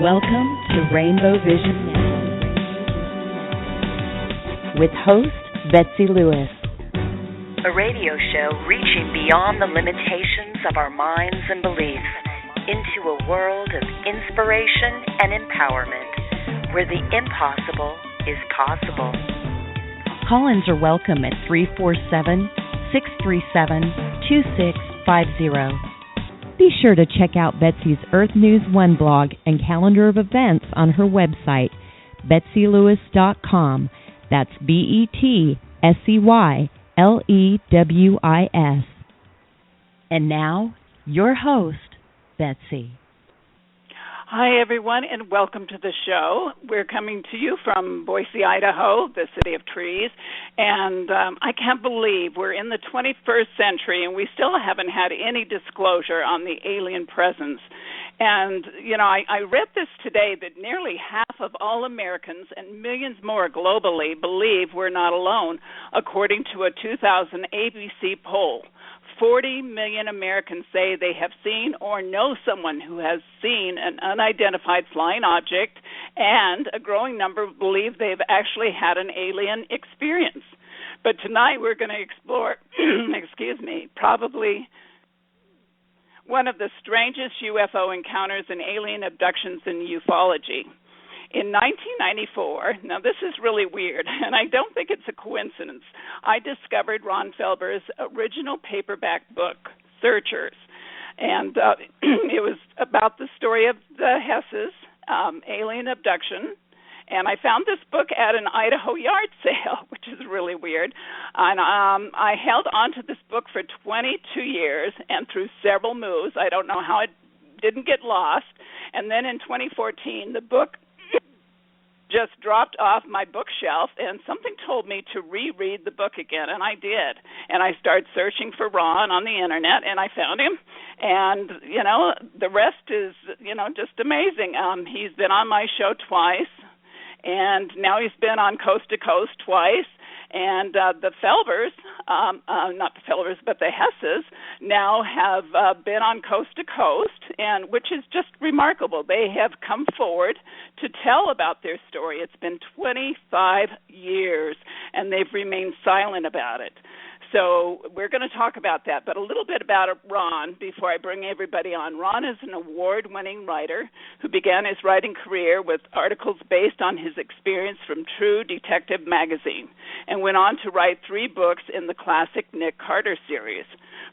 Welcome to Rainbow Vision Now with host Betsey Lewis. A radio show reaching beyond the limitations of our minds and beliefs into a world of inspiration and empowerment where the impossible is possible. Call-ins are welcome at 347-637-2650. Be sure to check out Betsey's Earth News One blog and calendar of events on her website, betseylewis.com. That's BetseylEwis. And now, your host, Betsey. Hi, everyone, and welcome to the show. We're coming to you from Boise, Idaho, the city of trees, and I can't believe we're in the 21st century and we still haven't had any disclosure on the alien presence. And, you know, I read this today that nearly half of all Americans and millions more globally believe we're not alone, according to a 2000 ABC poll. 40 million Americans say they have seen or know someone who has seen an unidentified flying object, and a growing number believe they've actually had an alien experience. But tonight we're going to explore, probably one of the strangest UFO encounters and alien abductions in ufology. In 1994, now this is really weird, and I don't think it's a coincidence, I discovered Ron Felber's original paperback book, Searchers. And it was about the story of the Hess's alien abduction. And I found this book at an Idaho yard sale, which is really weird. And I held on to this book for 22 years, and through several moves, I don't know how it didn't get lost. And then in 2014, the book just dropped off my bookshelf, and something told me to reread the book again, and I did. And I started searching for Ron on the internet, and I found him. And, you know, the rest is, you know, just amazing. He's been on my show twice, and now he's been on Coast to Coast twice. And the Felbers, not the Felbers, but the Hesses, now have been on Coast to Coast, and which is just remarkable. They have come forward to tell about their story. It's been 25 years, and they've remained silent about it. So we're going to talk about that, but a little bit about Ron before I bring everybody on. Ron is an award-winning writer who began his writing career with articles based on his experience from True Detective magazine and went on to write 3 books in the classic Nick Carter series,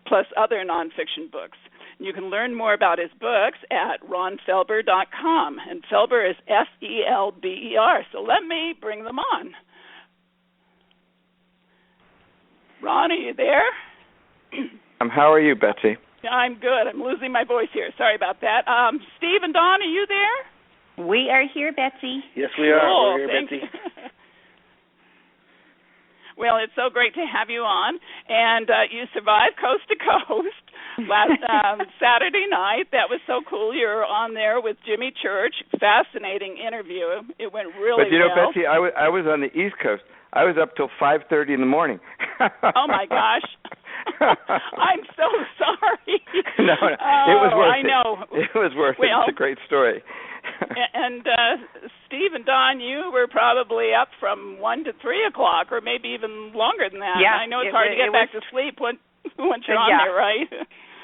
plus other nonfiction books. You can learn more about his books at ronfelber.com, and Felber is Felber. So let me bring them on. Ron, are you there? How are you, Betsey? I'm good. I'm losing my voice here. Sorry about that. Steve and Don, are you there? We are here, Betsey. Yes, we are. Cool. We're here, Betsey. Well, it's so great to have you on. And you survived Coast to Coast last Saturday night. That was so cool. You were on there with Jimmy Church. Fascinating interview. It went really well. But, you know, Betsey, I was on the East Coast. I was up till 5:30 in the morning. Oh, my gosh. I'm so sorry. No, it was worth it. I know. It was worth it. It's a great story. And Steve and Don, you were probably up from 1 to 3 o'clock, or maybe even longer than that. Yeah, I know it's hard to get back to sleep once you're on there, right?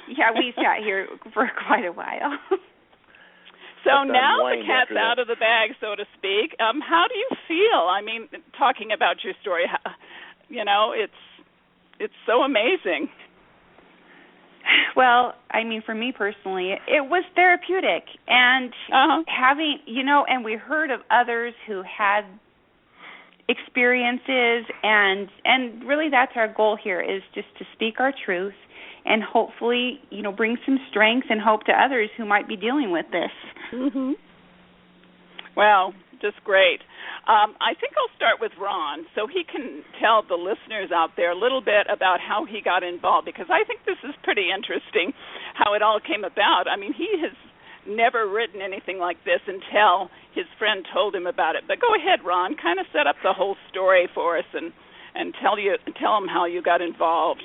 Yeah, we sat here for quite a while. So now the cat's out of the bag, so to speak. How do you feel? I mean, talking about your story, you know, it's so amazing. Well, I mean, for me personally, it was therapeutic. And having, you know, and we heard of others who had experiences, and really that's our goal here, is just to speak our truth and hopefully, you know, bring some strength and hope to others who might be dealing with this. Mm-hmm. Well, just great. I think I'll start with Ron so he can tell the listeners out there a little bit about how he got involved, because I think this is pretty interesting how it all came about. I mean, he has never written anything like this until his friend told him about it. But go ahead, Ron, kind of set up the whole story for us and tell them how you got involved.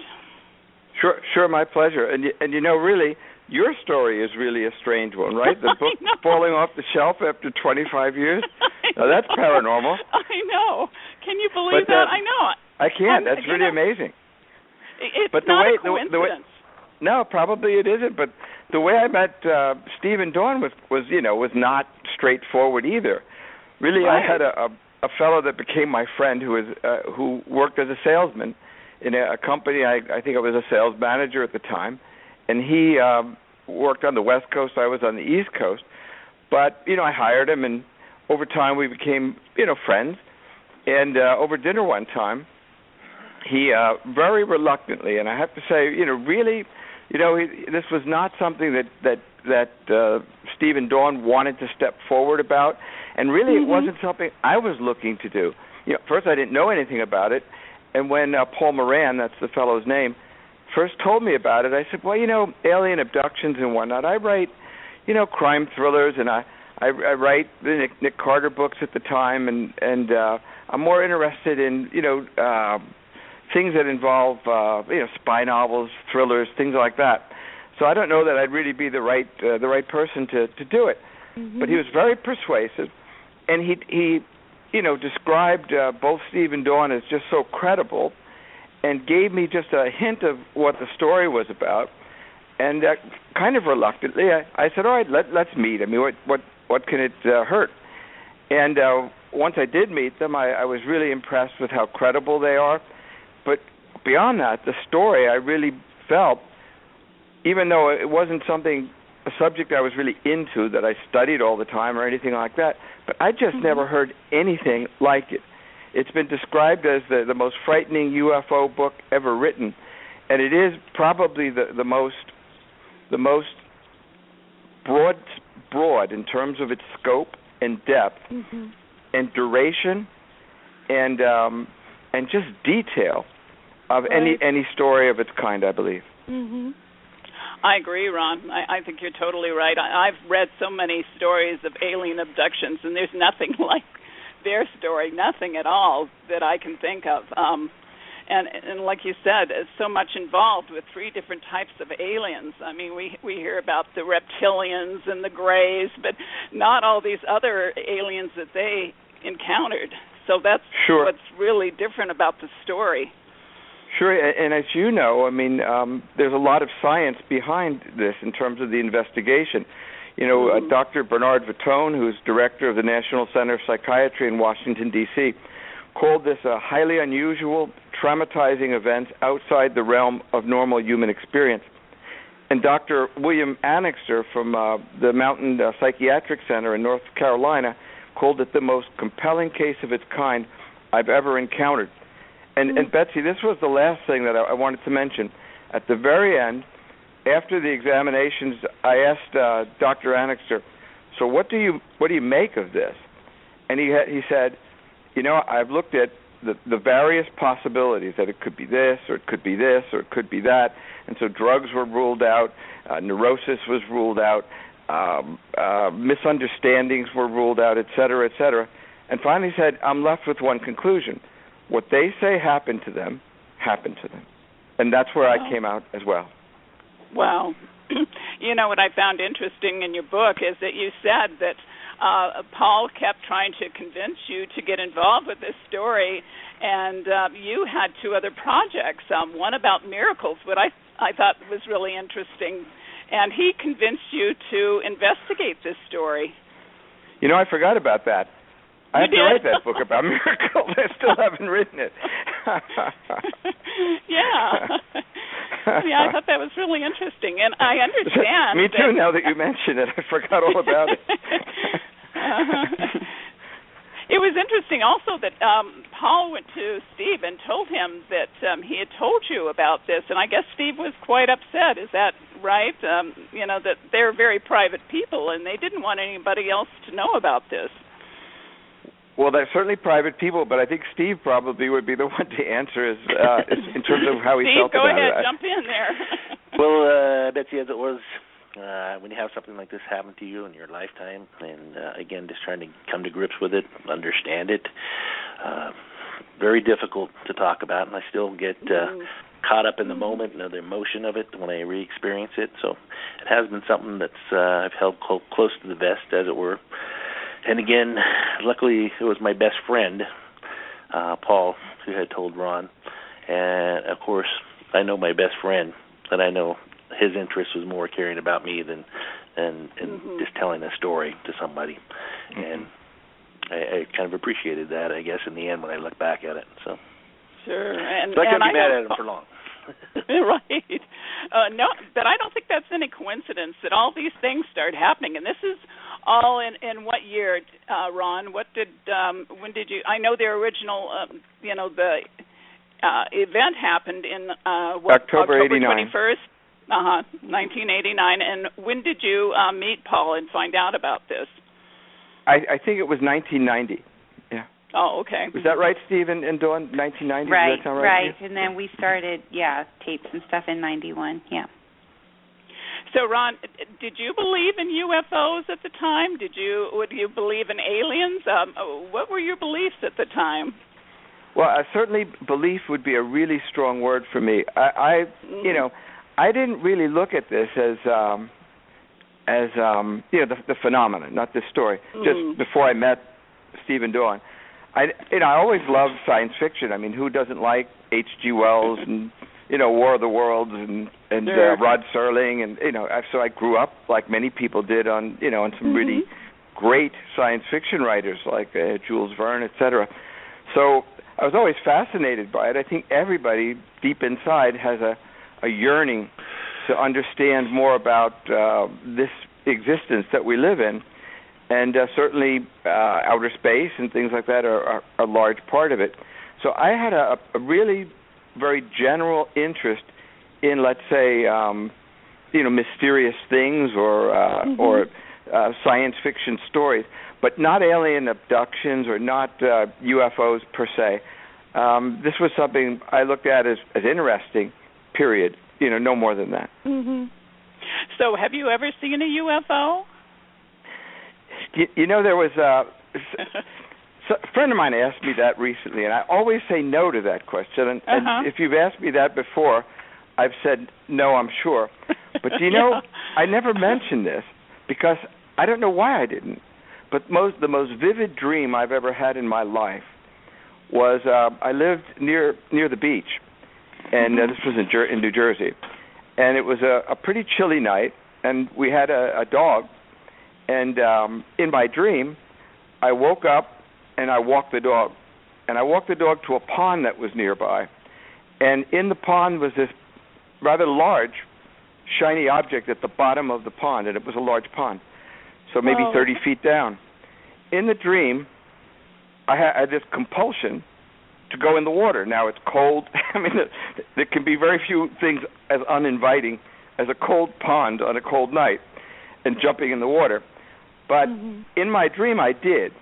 Sure, my pleasure. And you know, really, your story is really a strange one, right? The book falling off the shelf after 25 years. Now, that's paranormal. I know. Can you believe that? I know. I can't. That's really amazing. It's not a coincidence. No, probably it isn't. But the way I met Steve and Dawn was not straightforward either. Really, right. I had a fellow that became my friend who worked as a salesman in a company. I think I was a sales manager at the time, and he worked on the West Coast. I was on the East Coast. But I hired him, and over time we became friends. And over dinner one time, he very reluctantly, and I have to say, really, this was not something that Steve and Dawn wanted to step forward about, and really it wasn't something I was looking to do. First I didn't know anything about it, and when Paul Moran, that's the fellow's name, first told me about it, I said, well, alien abductions and whatnot. I write, crime thrillers, and I write the Nick Carter books at the time, and I'm more interested in things that involve spy novels, thrillers, things like that. So I don't know that I'd really be the right person to do it. But he was very persuasive, and he described both Steve and Dawn as just so credible, and gave me just a hint of what the story was about. And kind of reluctantly, I said, all right, let's meet. I mean, what can it hurt? And once I did meet them, I was really impressed with how credible they are. But beyond that, the story, I really felt, even though it wasn't a subject I was really into, that I studied all the time or anything like that, but I just never heard anything like it. It's been described as the most frightening UFO book ever written, and it is probably the most broad in terms of its scope and depth and duration and just detail of any story of its kind, I believe. I agree, Ron. I think you're totally right. I've read so many stories of alien abductions, and there's nothing like their story, nothing at all that I can think of. And like you said, so much involved with 3 different types of aliens. I mean, we hear about the reptilians and the grays, but not all these other aliens that they encountered. So that's what's really different about the story. Sure, and as you know, I mean, there's a lot of science behind this in terms of the investigation. Dr. Bernard Vitone, who's director of the National Center of Psychiatry in Washington, D.C., called this a highly unusual, traumatizing event outside the realm of normal human experience. And Dr. William Annixter from the Mountain Psychiatric Center in North Carolina called it the most compelling case of its kind I've ever encountered. And Betsey, this was the last thing that I wanted to mention. At the very end, after the examinations, I asked Dr. Annixter, so what do you make of this? And he said, I've looked at the various possibilities, that it could be this, or it could be this, or it could be that. And so drugs were ruled out, neurosis was ruled out, misunderstandings were ruled out, et cetera, et cetera. And finally said, I'm left with one conclusion. What they say happened to them, happened to them. And that's where I came out as well. Wow. What I found interesting in your book is that you said that Paul kept trying to convince you to get involved with this story, and you had 2 other projects, one about miracles, what I thought was really interesting, and he convinced you to investigate this story. I forgot about that. I have to write that book about miracles. I still haven't written it. Yeah, I thought that was really interesting, and I understand. Me too, now that you mention it. I forgot all about it. It was interesting also that Paul went to Steve and told him that he had told you about this, and I guess Steve was quite upset. Is that right? That they're very private people, and they didn't want anybody else to know about this. Well, they're certainly private people, but I think Steve probably would be the one to answer in terms of how he felt about it. Steve, go ahead, jump in there. Well, Betsey, as it was, when you have something like this happen to you in your lifetime, and again, just trying to come to grips with it, understand it, very difficult to talk about, and I still get caught up in the moment and the emotion of it when I re-experience it. So it has been something that's I've held close to the vest, as it were. And again, luckily, it was my best friend, Paul, who had told Ron. And, of course, I know my best friend, and I know his interest was more caring about me than just telling a story to somebody. And I kind of appreciated that, I guess, in the end when I look back at it. So sure. And, so I couldn't be mad at him for long. Right. No, but I don't think that's any coincidence that all these things start happening. And this is all in what year, Ron? When did you? I know the original, the event happened in October 21st, 1989. And when did you meet Paul and find out about this? I think it was 1990. Yeah. Oh, okay. Was that right, Steve and Dawn? 1990? Right, Does that sound right? Right. And then we started, tapes and stuff in 91. Yeah. So, Ron, did you believe in UFOs at the time? Would you believe in aliens? What were your beliefs at the time? Well, certainly belief would be a really strong word for me. I didn't really look at this as the phenomenon, not this story. Just before I met Steve and Dawn, I always loved science fiction. I mean, who doesn't like H.G. Wells and War of the Worlds and sure. Rod Serling and so I grew up like many people did on some really great science fiction writers like Jules Verne, etc. So I was always fascinated by it. I think everybody deep inside has a yearning to understand more about this existence that we live in, and certainly outer space and things like that are a large part of it. So I had a really very general interest in, let's say, mysterious things or science fiction stories, but not alien abductions or not UFOs per se. This was something I looked at as interesting, period. No more than that. So have you ever seen a UFO? There was a friend of mine asked me that recently, and I always say no to that question. And if you've asked me that before, I've said no, I'm sure. But I never mentioned this because I don't know why I didn't. But the most vivid dream I've ever had in my life was I lived near the beach, and this was in New Jersey, and it was a pretty chilly night, and we had a dog, and in my dream, I woke up and I walked the dog, and I walked the dog to a pond that was nearby, and in the pond was this rather large, shiny object at the bottom of the pond, and it was a large pond, so maybe 30 feet down. In the dream, I had this compulsion to go in the water. Now it's cold. I mean, there can be very few things as uninviting as a cold pond on a cold night and jumping in the water. But in my dream, I did.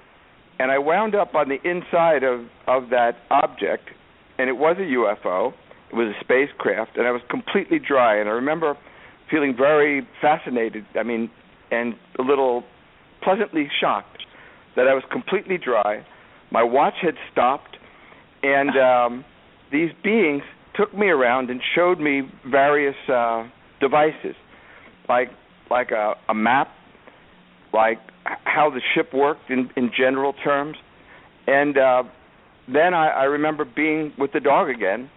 And I wound up on the inside of that object, and it was a UFO. It was a spacecraft, and I was completely dry. And I remember feeling very fascinated, and a little pleasantly shocked that I was completely dry. My watch had stopped, and these beings took me around and showed me various devices, like a map, like how the ship worked in general terms. And then I remember being with the dog again,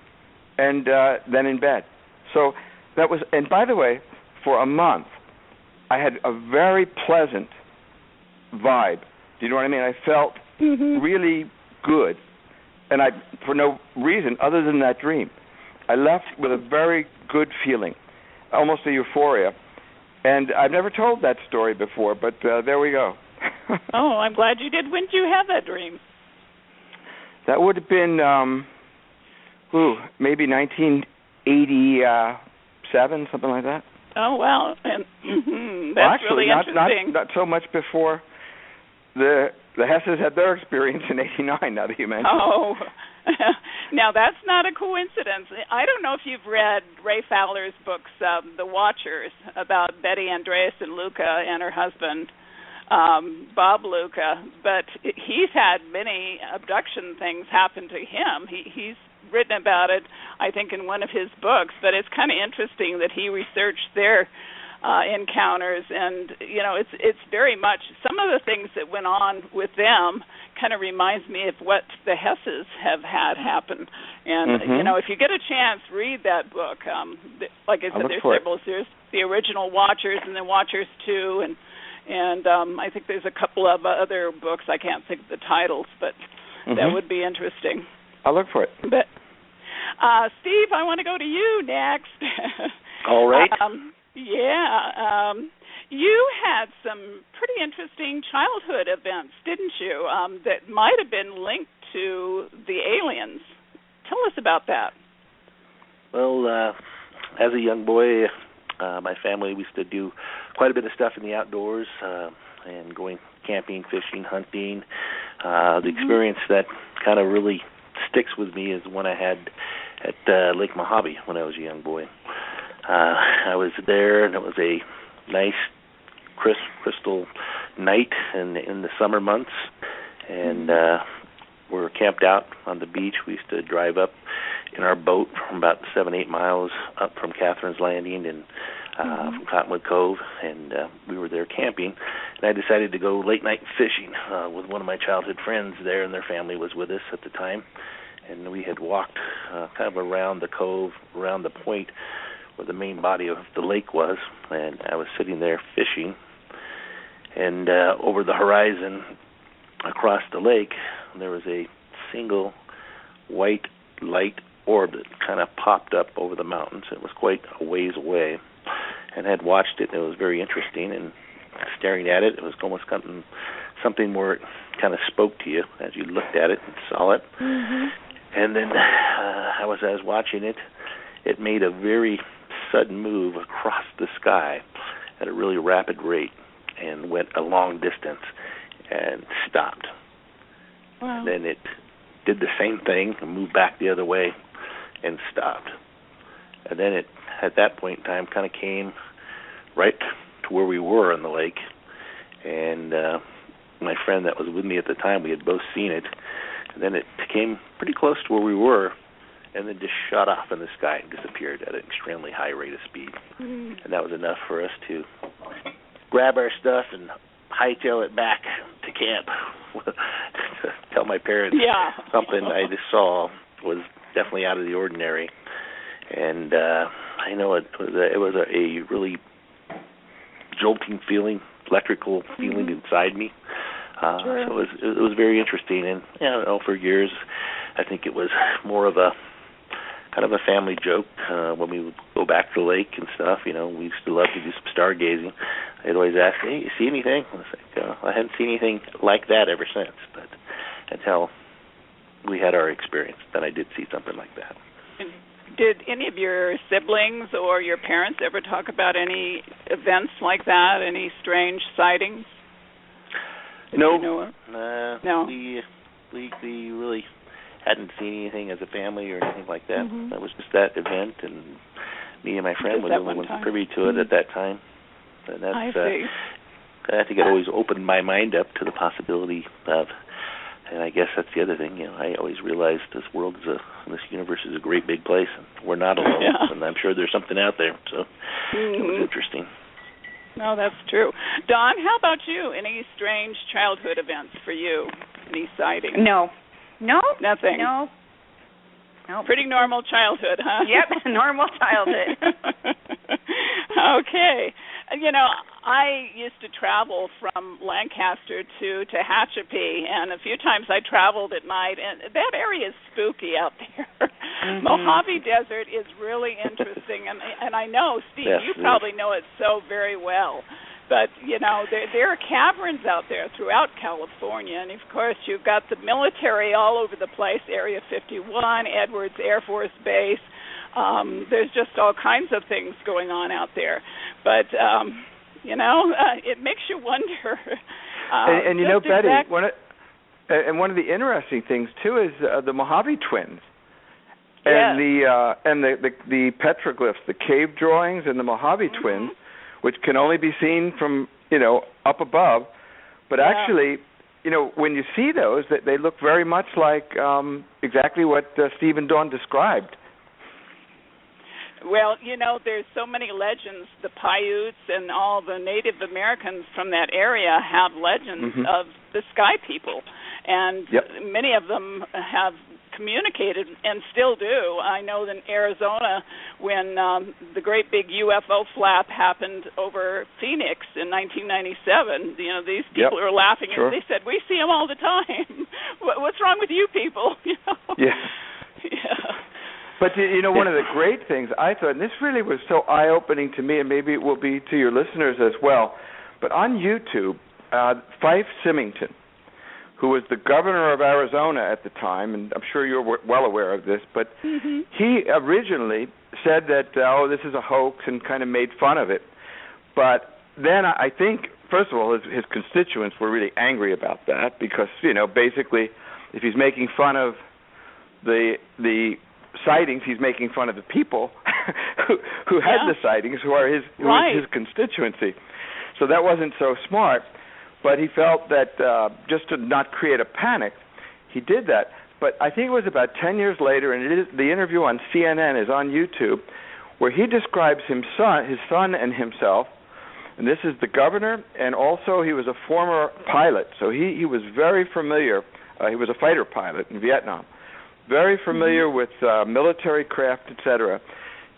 and then in bed. So that was, and by the way, for a month, I had a very pleasant vibe. Do you know what I mean? I felt really good, and for no reason other than that dream. I left with a very good feeling, almost a euphoria. And I've never told that story before, but there we go. Oh, I'm glad you did. When did you have that dream? That would have been, maybe 1987, something like that. Oh, wow. And that's actually, really interesting. Not so much before the Hesses had their experience in '89. Now that you mention. Oh, now that's not a coincidence. I don't know if you've read Ray Fowler's books, The Watchers, about Betty, Andreas, and Luca and her husband. Bob Luca, but he's had many abduction things happen to him. He's written about it, I think, in one of his books, but it's kind of interesting that he researched their encounters, and it's very much some of the things that went on with them kind of reminds me of what the Hesses have had happen. And if you get a chance, read that book. Like I said, there's several. There's the original Watchers and then Watchers 2, and I think there's a couple of other books. I can't think of the titles, but that would be interesting. I'll look for it. But Steve, I want to go to you next. All right. You had some pretty interesting childhood events, didn't you, that might have been linked to the aliens. Tell us about that. Well, as a young boy, my family, we used to do quite a bit of stuff in the outdoors, and going camping, fishing, hunting. The experience that kind of really sticks with me is one I had at Lake Mojave when I was a young boy. I was there, and it was a nice, crystal night in the summer months, and we were camped out on the beach. We used to drive up in our boat from about 7-8 miles up from Catherine's Landing and from Cottonwood Cove, and we were there camping. And I decided to go late night fishing with one of my childhood friends there, and their family was with us at the time. And we had walked kind of around the cove, around the point where the main body of the lake was, and I was sitting there fishing. And over the horizon, across the lake, there was a single white light orb that kind of popped up over the mountains. It was quite a ways away, and I had watched it, and it was very interesting. And staring at it, it was almost something where it kind of spoke to you as you looked at it and saw it. And then as I was watching it, it made a very sudden move across the sky at a really rapid rate and went a long distance and stopped. Wow. And then it did the same thing and moved back the other way and stopped. And then it, at that point in time, kind of came right to where we were on the lake. And my friend that was with me at the time, we had both seen it. And then it came pretty close to where we were, and then just shot off in the sky and disappeared at an extremely high rate of speed. And that was enough for us to grab our stuff and hightail it back to camp. Tell my parents something I just saw was definitely out of the ordinary. And I know it was a really jolting feeling, electrical feeling inside me. So it was very interesting. And I don't know, for years, I think it was more of a kind of a family joke when we would go back to the lake and stuff. We used to love to do some stargazing. They'd always ask, "Hey, you see anything?" I was like, I hadn't seen anything like that ever since. But until we had our experience, then I did see something like that. And did any of your siblings or your parents ever talk about any events like that, any strange sightings? No. No. We really hadn't seen anything as a family or anything like that. That was just that event, and me and my friend were the only ones privy to it at that time. And that's, I see. I think it always opened my mind up to the possibility of, and I guess that's the other thing, I always realized this universe is a great big place, and we're not alone, and I'm sure there's something out there, so it was interesting. No, that's true. Dawn, how about you? Any strange childhood events for you? Any sightings? No. Nothing? No. Pretty normal childhood, huh? Yep, normal childhood. Okay. I used to travel from Lancaster to Tehachapi, and a few times I traveled at night, and that area is spooky out there. Mojave Desert is really interesting, and I know, Steve, you probably know it so very well. But, there are caverns out there throughout California, and, of course, you've got the military all over the place, Area 51, Edwards Air Force Base. There's just all kinds of things going on out there. But, it makes you wonder. And Betty, one of the interesting things, too, is the Mojave Twins. And the petroglyphs, the cave drawings and the Mojave Twins, which can only be seen from, up above, But actually, when you see those, they look very much like exactly what Steve and Dawn described. Well, there's so many legends. The Paiutes and all the Native Americans from that area have legends of the Sky People, and many of them have communicated and still do. I know that in Arizona, when the great big UFO flap happened over Phoenix in 1997, these people were laughing and they said, "We see them all the time. What's wrong with you people?" Yeah. But, one of the great things I thought, and this really was so eye-opening to me, and maybe it will be to your listeners as well, but on YouTube, Fife Symington, who was the governor of Arizona at the time, and I'm sure you're well aware of this, but he originally said that, this is a hoax, and kind of made fun of it. But then I think, first of all, his constituents were really angry about that because, basically, if he's making fun of the sightings, he's making fun of the people who had the sightings, who are his constituency. So that wasn't so smart. But he felt that just to not create a panic, he did that. But I think it was about 10 years later, and the interview on CNN is on YouTube, where he describes his son and himself, and this is the governor, and also he was a former pilot, so he was very familiar. He was a fighter pilot in Vietnam, very familiar with military craft, etc.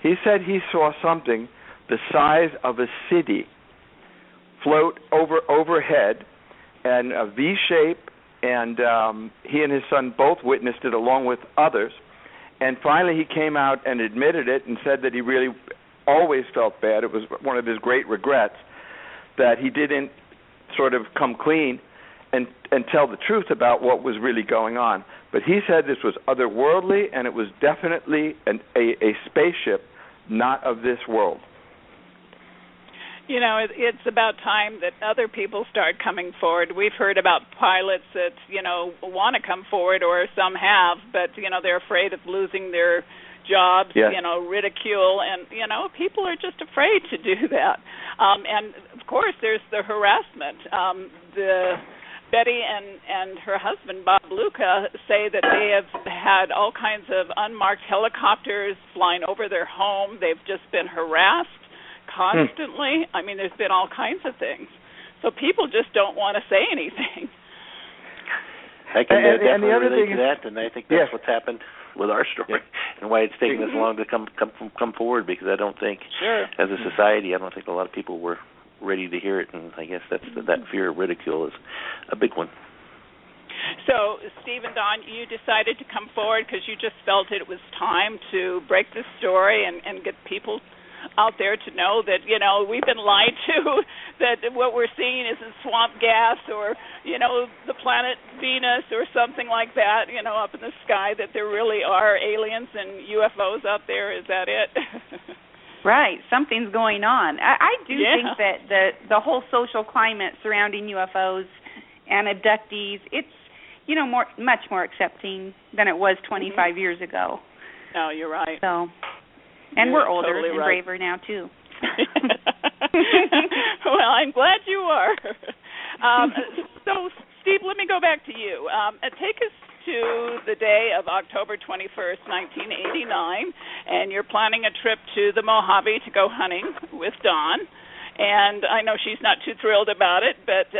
He said he saw something the size of a city float overhead, and a V shape, and he and his son both witnessed it along with others. And finally he came out and admitted it and said that he really always felt bad. It was one of his great regrets that he didn't sort of come clean and tell the truth about what was really going on. But he said this was otherworldly, and it was definitely a spaceship not of this world. It's about time that other people start coming forward. We've heard about pilots that, want to come forward, or some have, but, they're afraid of losing their jobs, ridicule, and, people are just afraid to do that. And, of course, there's the harassment. Betty and her husband, Bob Luca, say that they have had all kinds of unmarked helicopters flying over their home. They've just been harassed constantly. I mean, there's been all kinds of things. So people just don't want to say anything. I can definitely relate to that, and I think that's what's happened with our story and why it's taken us long to come forward, because I don't think, as a society, I don't think a lot of people were ready to hear it, and I guess that fear of ridicule is a big one. So, Steve and Dawn, you decided to come forward because you just felt it was time to break this story and get people out there to know that, we've been lied to, that what we're seeing isn't swamp gas or, the planet Venus or something like that, up in the sky, that there really are aliens and UFOs out there. Is that it? Right. Something's going on. I do think that the whole social climate surrounding UFOs and abductees, it's, much more accepting than it was 25 years ago. No, you're right. So, and we're older totally and braver now, too. Well, I'm glad you are. So, Steve, let me go back to you. Take us to the day of October 21st, 1989, and you're planning a trip to the Mojave to go hunting with Dawn. And I know she's not too thrilled about it, but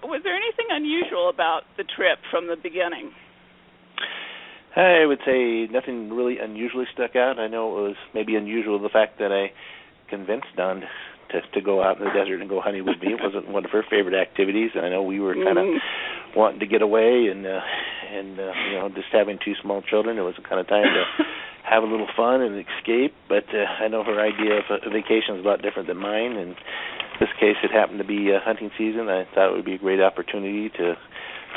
was there anything unusual about the trip from the beginning? I would say nothing really unusually stuck out. I know it was maybe unusual the fact that I convinced Dawn to go out in the desert and go hunting with me. It wasn't one of her favorite activities, and I know we were kind of wanting to get away and just having two small children, it was kind of time to have a little fun and escape. But I know her idea of a vacation is a lot different than mine. In this case, it happened to be hunting season. I thought it would be a great opportunity to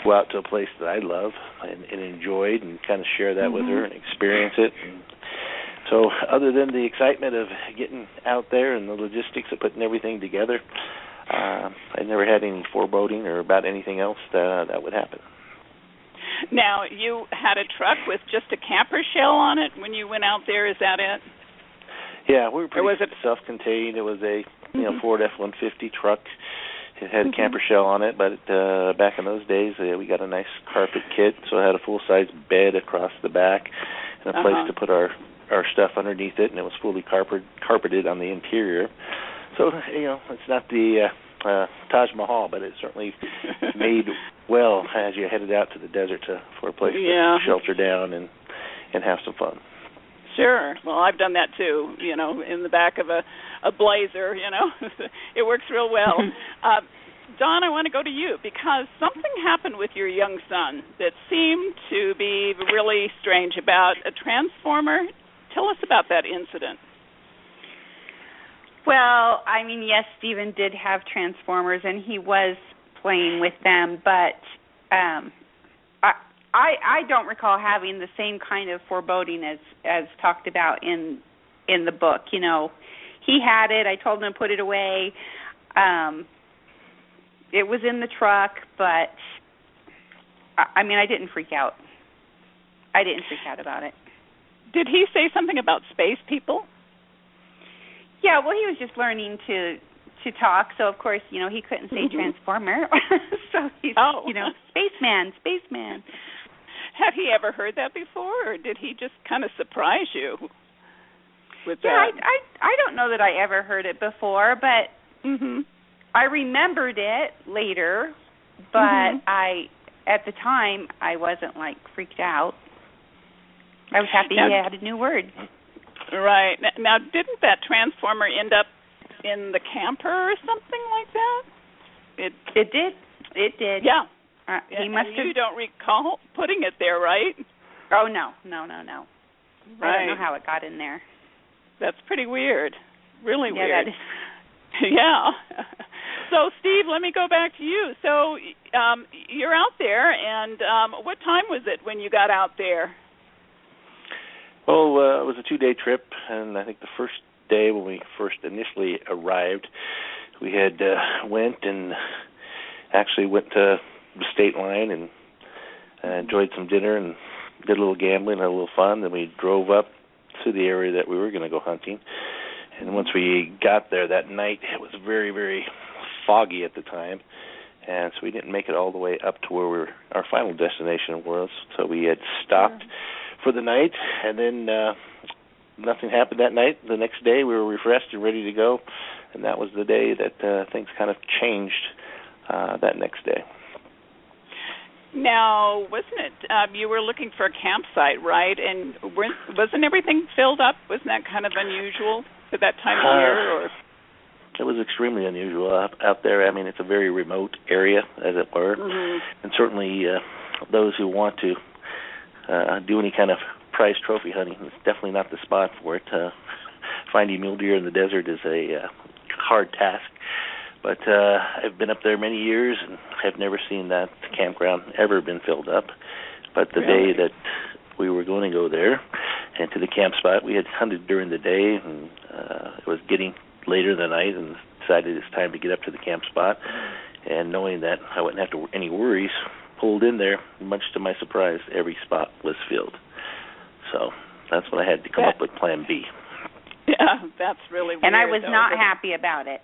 go out to a place that I love and enjoyed, and kind of share that with her and experience it. And so other than the excitement of getting out there and the logistics of putting everything together, I never had any foreboding or about anything else that would happen. Now, you had a truck with just a camper shell on it when you went out there, is that it? Yeah, we were pretty self-contained. It was a Ford F-150 truck. It had a camper shell on it, but back in those days, we got a nice carpet kit, so it had a full-size bed across the back and a place to put our stuff underneath it, and it was fully carpeted on the interior. So, it's not the Taj Mahal, but it certainly made well as you headed out to the desert for a place to shelter down and have some fun. Sure. Well, I've done that too, in the back of a Blazer, It works real well. Don, I want to go to you because something happened with your young son that seemed to be really strange about a transformer. Tell us about that incident. Well, yes, Stephen did have transformers, and he was playing with them, but I don't recall having the same kind of foreboding as talked about in the book. He had it. I told him to put it away. It was in the truck, but I didn't freak out. I didn't freak out about it. Did he say something about space people? Yeah, well, he was just learning to talk, so of course, he couldn't say transformer. So he's, spaceman. Had he ever heard that before, or did he just kind of surprise you with that? Yeah, I don't know that I ever heard it before, but I remembered it later, but at the time, I wasn't, freaked out. I was happy he had a new word. Right. Now, didn't that transformer end up in the camper or something like that? It did. It did. Yeah. He must have. You don't recall putting it there, right? Oh, no. Right. I don't know how it got in there. That's pretty weird. Really weird. That is. Yeah. So, Steve, let me go back to you. So, you're out there, and what time was it when you got out there? Well, it was a 2-day trip, and I think the first day when we first initially arrived, we had went to the state line and enjoyed some dinner and did a little gambling, had a little fun. Then we drove up to the area that we were going to go hunting. And once we got there that night, it was very, very foggy at the time. And so we didn't make it all the way up to where our final destination was. So we had stopped for the night, and then nothing happened that night. The next day we were refreshed and ready to go. And that was the day that things kind of changed that next day. Now, wasn't it, you were looking for a campsite, right? And wasn't everything filled up? Wasn't that kind of unusual for that time of year? Or? It was extremely unusual out there. It's a very remote area, as it were. And certainly those who want to do any kind of prize trophy hunting, it's definitely not the spot for it. Finding mule deer in the desert is a hard task. But I've been up there many years and have never seen that campground ever been filled up. But the day that we were going to go there and to the camp spot, we had hunted during the day, and it was getting later in the night, and decided it's time to get up to the camp spot. And knowing that I wouldn't have any worries, pulled in there. Much to my surprise, every spot was filled. So that's when I had to come up with Plan B. Yeah, that's really weird. And I was not happy about it.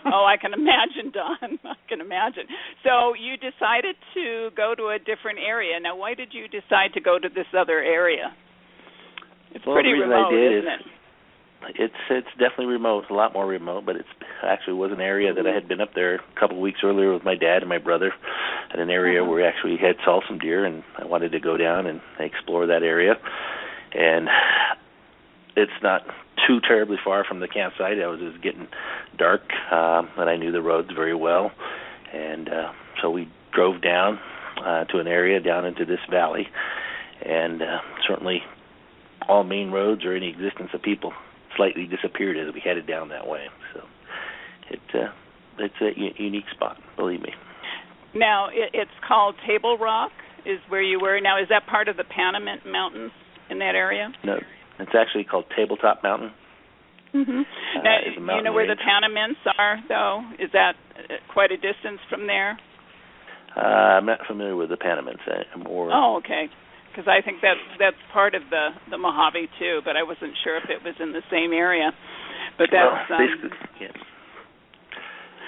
Oh, I can imagine, Don. I can imagine. So you decided to go to a different area. Now, why did you decide to go to this other area? It's pretty remote, isn't it? It's definitely remote, a lot more remote, but it actually was an area that I had been up there a couple of weeks earlier with my dad and my brother, at an area where we actually had saw some deer, and I wanted to go down and explore that area. And it's not too terribly far from the campsite. It was just getting dark, and I knew the roads very well. And so we drove down to an area down into this valley, and certainly all main roads or any existence of people slightly disappeared as we headed down that way. So it's a unique spot, believe me. Now, it's called Table Rock is where you were. Now, is that part of the Panamint Mountains in that area? No, it's actually called Tabletop Mountain. Now, you know where the Panamints are, though? Is that quite a distance from there? I'm not familiar with the Panamints. Oh, okay. Because I think that's part of the Mojave, too, but I wasn't sure if it was in the same area. But that's... basically, yeah.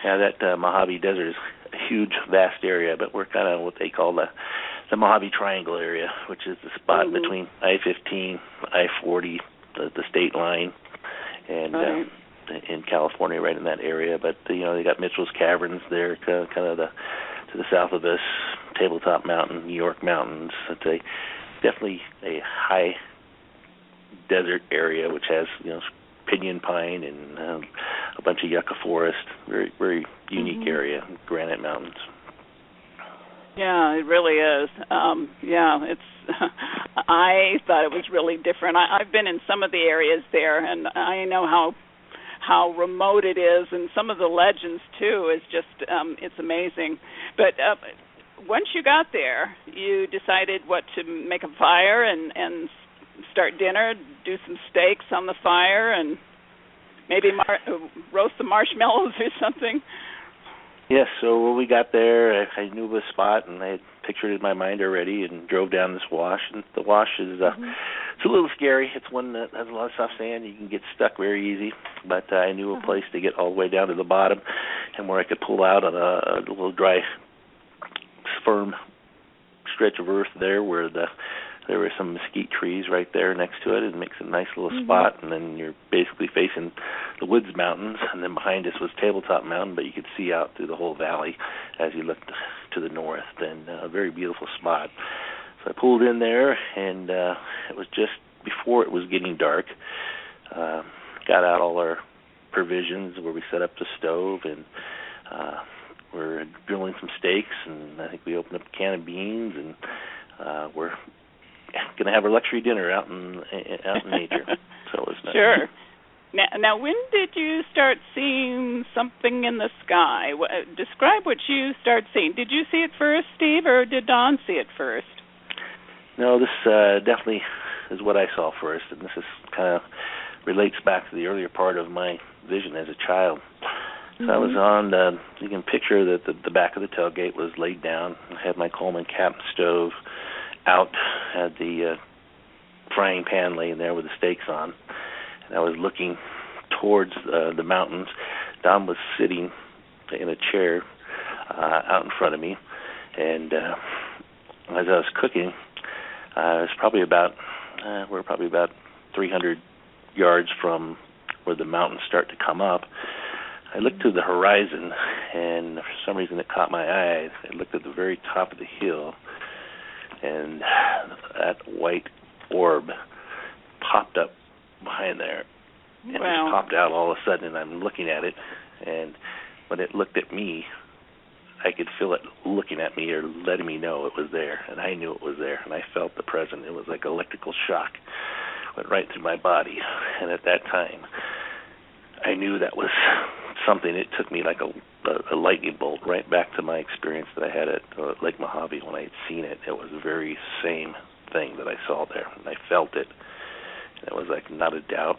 Yeah, that Mojave Desert is a huge, vast area, but we're kind of what they call the Mojave Triangle area, which is the spot between I-15, I-40, the state line, and in California, right in that area. But they got Mitchell's Caverns there, kind of to the south of us, Tabletop Mountain, New York Mountains. It's definitely a high desert area, which has pinyon pine and a bunch of yucca forest. Very, very unique area, granite mountains. Yeah, it really is. It's. I thought it was really different. I've been in some of the areas there, and I know how remote it is, and some of the legends too is just it's amazing. But once you got there, you decided what to make a fire and start dinner, do some steaks on the fire, and maybe roast some marshmallows or something. Yes, so when we got there, I knew the spot, and I had pictured it in my mind already, and drove down this wash. And the wash is it's a little scary. It's one that has a lot of soft sand. You can get stuck very easy. But I knew a place to get all the way down to the bottom, and where I could pull out on a little dry, firm stretch of earth there, where there were some mesquite trees right there next to it. It makes a nice little spot, and then you're basically facing the Woods Mountains, and then behind us was Tabletop Mountain, but you could see out through the whole valley as you looked to the north, and a very beautiful spot. So I pulled in there, and it was just before it was getting dark. Got out all our provisions where we set up the stove, and we're grilling some steaks, and I think we opened up a can of beans, and we're going to have our luxury dinner out in nature. So it was nice. Sure. Now, when did you start seeing something in the sky? Describe what you started seeing. Did you see it first, Steve, or did Don see it first? No, this definitely is what I saw first, and this is kind of relates back to the earlier part of my vision as a child. So I was on, you can picture that the back of the tailgate was laid down. I had my Coleman cap stove out, had the frying pan laying there with the steaks on, and I was looking towards the mountains. Don was sitting in a chair out in front of me, and as I was cooking, it was probably we're probably about 300 yards from where the mountains start to come up. I looked to the horizon, and for some reason it caught my eye. I looked at the very top of the hill, and that white orb popped up behind there, and it just popped out all of a sudden, and I'm looking at it, and when it looked at me, I could feel it looking at me or letting me know it was there, and I knew it was there, and I felt the presence. It was like electrical shock. Went right through my body, and at that time, I knew that was something. It took me like a lightning bolt right back to my experience that I had at Lake Mojave when I had seen it. It was the very same thing that I saw there, and I felt it. And it was like not a doubt.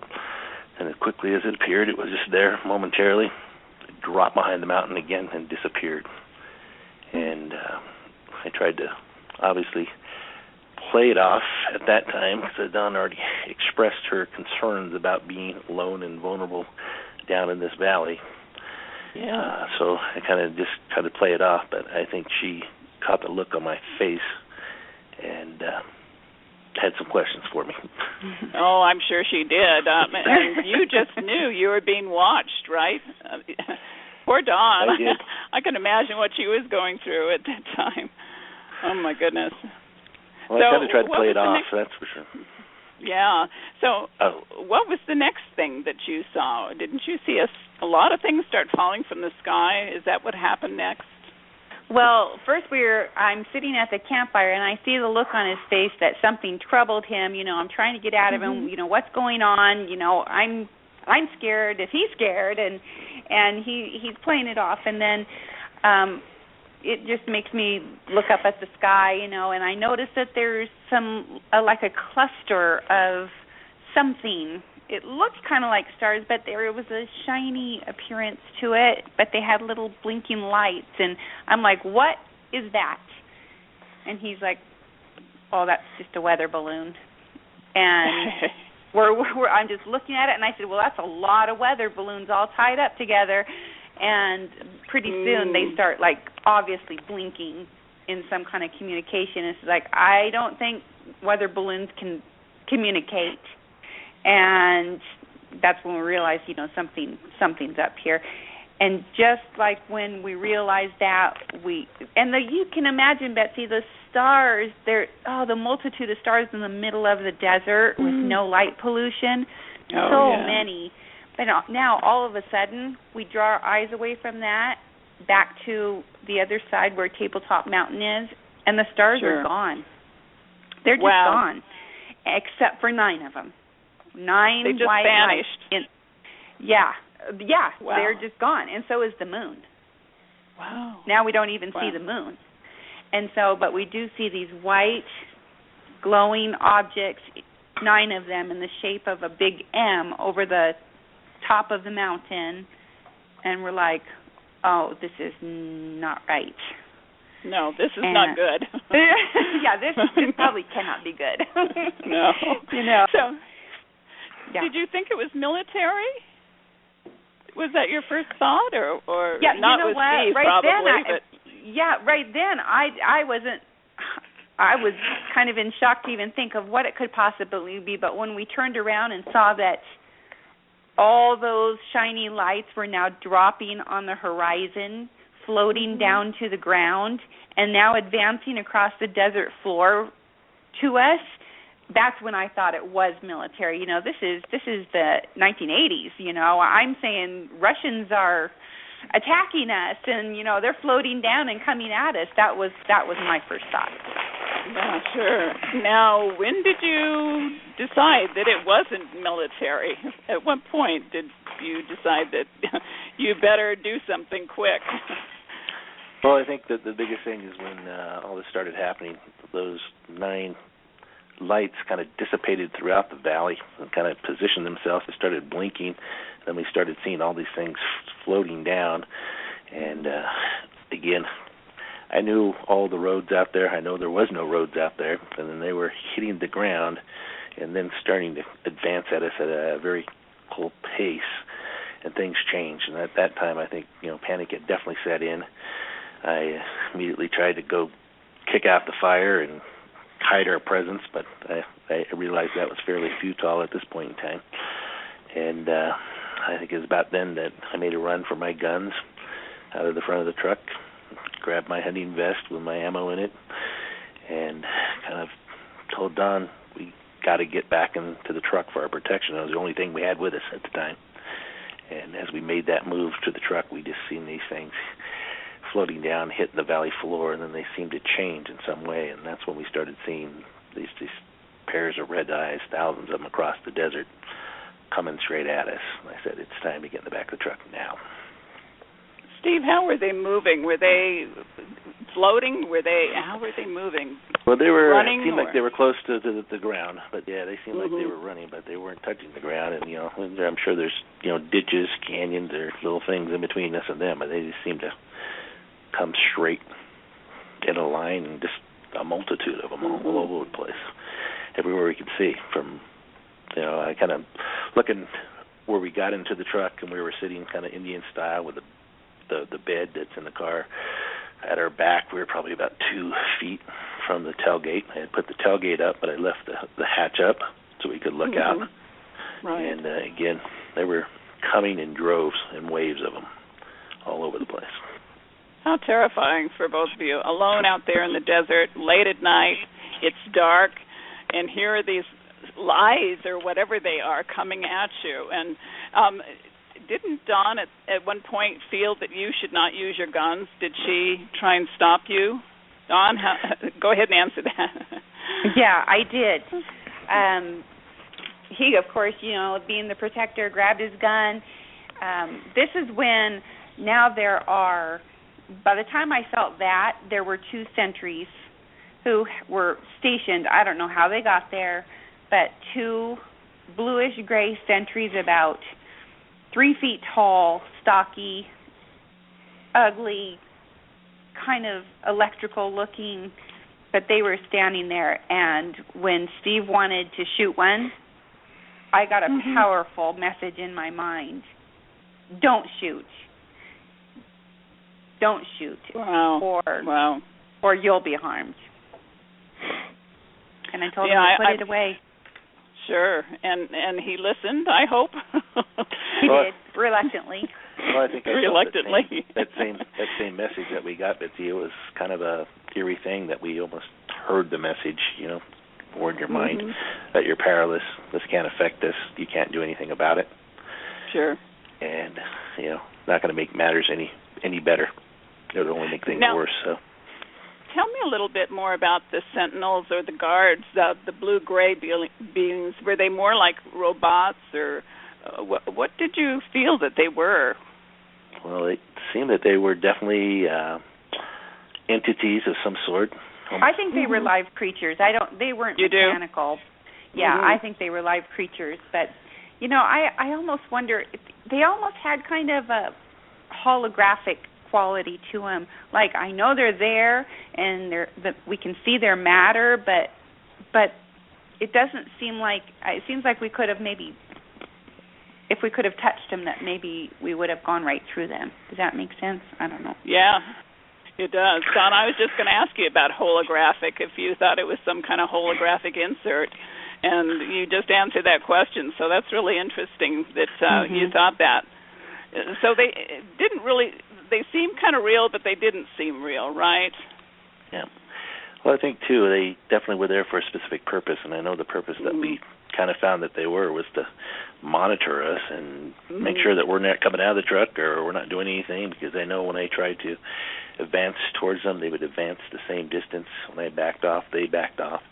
And as quickly as it appeared, it was just there momentarily. It dropped behind the mountain again and disappeared. And I tried to obviously play it off at that time because Dawn already expressed her concerns about being alone and vulnerable down in this valley. Yeah. So I kind of just tried to play it off, but I think she caught the look on my face and had some questions for me. Oh, I'm sure she did. And you just knew you were being watched, right? Poor Dawn. I did. I can imagine what she was going through at that time. Oh, my goodness. Well, I kind of tried to play it off, that's for sure. Yeah. So what was the next thing that you saw? Didn't you see a lot of things start falling from the sky? Is that what happened next? Well, first I'm sitting at the campfire, and I see the look on his face that something troubled him. I'm trying to get out of him. What's going on? I'm scared. Is he scared? And he's playing it off. And then it just makes me look up at the sky, and I notice that there's some like a cluster of something. It looked kind of like stars, but there was a shiny appearance to it, but they had little blinking lights, and I'm like, what is that? And he's like, oh, that's just a weather balloon. And I'm just looking at it, and I said, well, that's a lot of weather balloons all tied up together. and pretty soon they start, like, obviously blinking in some kind of communication. It's like, I don't think weather balloons can communicate. And that's when we realized, something's up here. And just like when we realized that, you can imagine, Betsy, the stars, the multitude of stars in the middle of the desert with no light pollution, many. But now, all of a sudden, we draw our eyes away from that back to the other side where Tabletop Mountain is, and the stars are gone. They're just gone, except for 9 of them. 9 they just white vanished. Wow. They're just gone, and so is the moon. Wow. Now we don't even see the moon. And so, but we do see these white, glowing objects, 9 of them in the shape of a big M over the top of the mountain, and we're like, oh, this is not right. No, this is not good. This probably cannot be good. No. So, did you think it was military? Was that your first thought, or not with what? Steve, right probably? Then, right then, I wasn't. I was kind of in shock to even think of what it could possibly be. But when we turned around and saw that all those shiny lights were now dropping on the horizon, floating down to the ground, and now advancing across the desert floor to us, that's when I thought it was military. This is the 1980s. I'm saying Russians are attacking us, and they're floating down and coming at us. That was my first thought. Yeah, sure. Now, when did you decide that it wasn't military? At what point did you decide that you better do something quick? Well, I think that the biggest thing is when all this started happening, those 9 lights kind of dissipated throughout the valley and kind of positioned themselves. They started blinking. Then we started seeing all these things floating down. And, again, I knew all the roads out there. I know there was no roads out there. And then they were hitting the ground and then starting to advance at us at a very cool pace. And things changed. And at that time, I think, panic had definitely set in. I immediately tried to go kick out the fire and hide our presence, but I realized that was fairly futile at this point in time. And I think it was about then that I made a run for my guns out of the front of the truck, grabbed my hunting vest with my ammo in it, and kind of told Don we got to get back into the truck for our protection. It was the only thing we had with us at the time. And as we made that move to the truck, we just seen these things floating down, hitting the valley floor, and then they seemed to change in some way, and that's when we started seeing these pairs of red eyes, thousands of them across the desert, coming straight at us. And I said, it's time to get in the back of the truck now. Steve, how were they moving? Were they floating? How were they moving? Well, they were running. It seemed like they were close to the ground, but they seemed like they were running, but they weren't touching the ground. And I'm sure there's ditches, canyons, or little things in between us and them, but they just seemed to come straight in a line, and just a multitude of them all over the place, everywhere we could see. From I kind of looking where we got into the truck, and we were sitting kind of Indian style with the bed that's in the car at our back. We were probably about 2 feet from the tailgate. I had put the tailgate up, but I left the hatch up so we could look out. Right. And again, they were coming in droves and waves of them all over the place. How terrifying for both of you, alone out there in the desert, late at night, it's dark, and here are these lies or whatever they are coming at you. And didn't Dawn at one point feel that you should not use your guns? Did she try and stop you? Dawn, go ahead and answer that. Yeah, I did. He, of course, being the protector, grabbed his gun. This is when now there are... By the time I felt that, there were 2 sentries who were stationed. I don't know how they got there, but 2 bluish-gray sentries about 3 feet tall, stocky, ugly, kind of electrical-looking, but they were standing there. And when Steve wanted to shoot one, I got a powerful message in my mind. Don't shoot. don't shoot, or you'll be harmed. And I told him to put it away. Sure, and he listened, I hope. He did, reluctantly. Well, I think reluctantly. that same message that we got, Betsey, it was kind of a eerie thing that we almost heard the message, warn your mind that you're powerless. This can't affect us. You can't do anything about it. Sure. And not going to make matters any better. It'll only make things worse. So. Tell me a little bit more about the sentinels or the guards, the blue-gray beings. Were they more like robots, or what did you feel that they were? Well, it seemed that they were definitely entities of some sort. I think they were live creatures. They weren't mechanical. Yeah, I think they were live creatures. But, I almost wonder, they almost had kind of a holographic quality to them. Like, I know they're there, and we can see their matter, but it doesn't seem like, it seems like we could have maybe, if we could have touched them, that maybe we would have gone right through them. Does that make sense? I don't know. Yeah, it does. Don, I was just going to ask you about holographic, if you thought it was some kind of holographic insert, and you just answered that question, so that's really interesting that you thought that. So they didn't really, they seemed kind of real, but they didn't seem real, right? Yeah. Well, I think, too, they definitely were there for a specific purpose, and I know the purpose that we kind of found that they were was to monitor us and make sure that we're not coming out of the truck or we're not doing anything, because I know when I tried to advance towards them, they would advance the same distance. When I backed off, they backed off.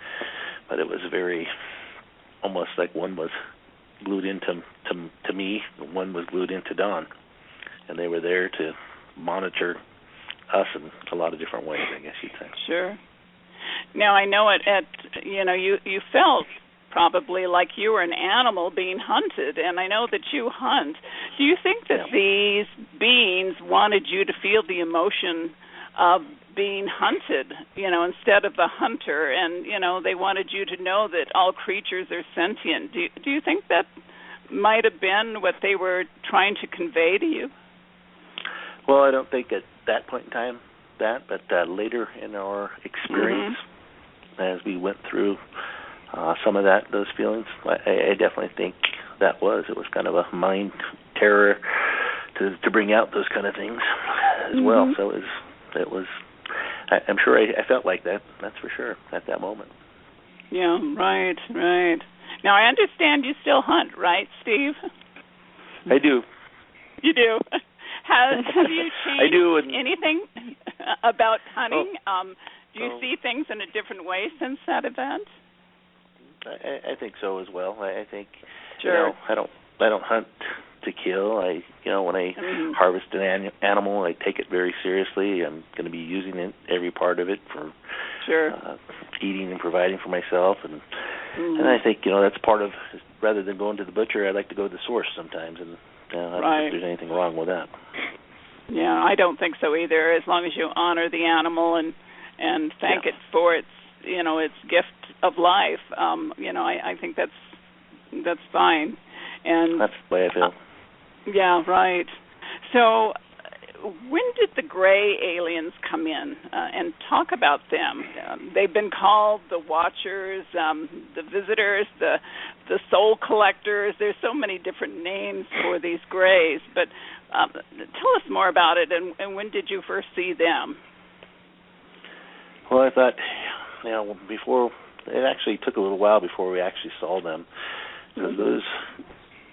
But it was very, almost like one was glued into me, and one was glued into Don, and they were there to monitor us in a lot of different ways, I guess you'd say. Sure. Now I know you felt probably like you were an animal being hunted, and I know that you hunt. Do you think that these beings wanted you to feel the emotion of being hunted, instead of the hunter, and they wanted you to know that all creatures are sentient? Do you think that might have been what they were trying to convey to you? Well, I don't think at that point in time but later in our experience, as we went through some of those feelings, I definitely think it was kind of a mind terror to bring out those kind of things as well. So it was. I'm sure I felt like that. That's for sure at that moment. Yeah, right. Now I understand you still hunt, right, Steve? I do. You do. Have you changed I do, anything about hunting? Do you see things in a different way since that event? I think so as well. I think I don't hunt to kill. When I harvest an animal, I take it very seriously. I'm going to be using every part of it for eating and providing for myself, and I think that's part of. Rather than going to the butcher, I like to go to the source sometimes, and I don't think there's anything wrong with that. Yeah, I don't think so either. As long as you honor the animal and thank it for its its gift of life, I think that's fine. And that's the way I feel. Yeah, right. So, when did the gray aliens come in? And talk about them. They've been called the Watchers, the Visitors, the Soul Collectors. There's so many different names for these grays. But tell us more about it, and when did you first see them? Well, I thought, before, it actually took a little while before we actually saw them. Because those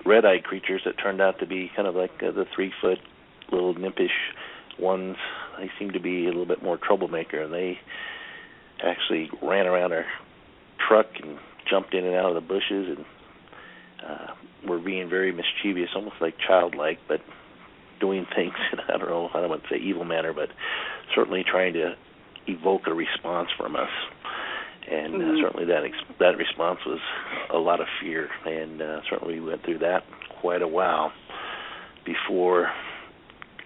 red-eyed creatures that turned out to be kind of like the 3-foot little nimpish ones, they seem to be a little bit more troublemaker, and they actually ran around our truck and jumped in and out of the bushes and were being very mischievous, almost like childlike, but doing things in, I don't want to say evil manner, but certainly trying to evoke a response from us. And certainly that response was a lot of fear, and certainly we went through that quite a while before,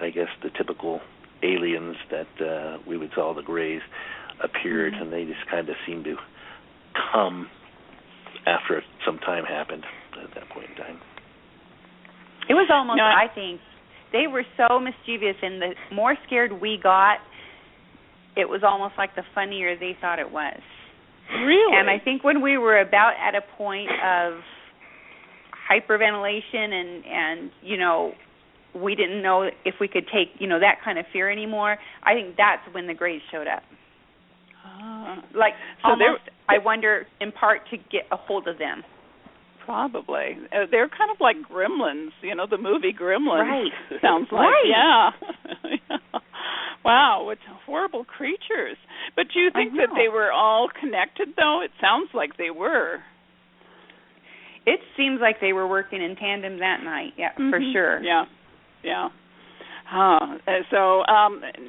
I guess, the typical aliens that we would call the Greys appeared, and they just kind of seemed to come after some time happened at that point in time. It was almost, I think, they were so mischievous, and the more scared we got, it was almost like the funnier they thought it was. Really? And I think when we were about at a point of hyperventilation and we didn't know if we could take, that kind of fear anymore, I think that's when the Greys showed up. Like, so almost, I wonder, in part to get a hold of them. Probably. They're kind of like Gremlins, the movie Gremlins. Right. Sounds like. Right. Yeah. Wow, what horrible creatures. But do you think that they were all connected, though? It sounds like they were. It seems like they were working in tandem that night, for sure. Yeah. So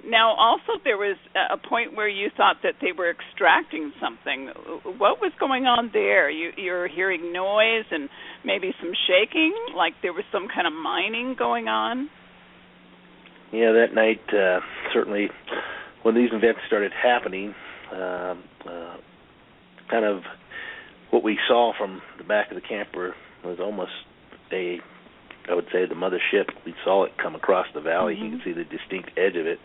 now also there was a point where you thought that they were extracting something. What was going on there? You're hearing noise and maybe some shaking, like there was some kind of mining going on? Yeah, that night, certainly when these events started happening, kind of what we saw from the back of the camper was almost I would say the Mothership. We saw it come across the valley. You could see the distinct edge of it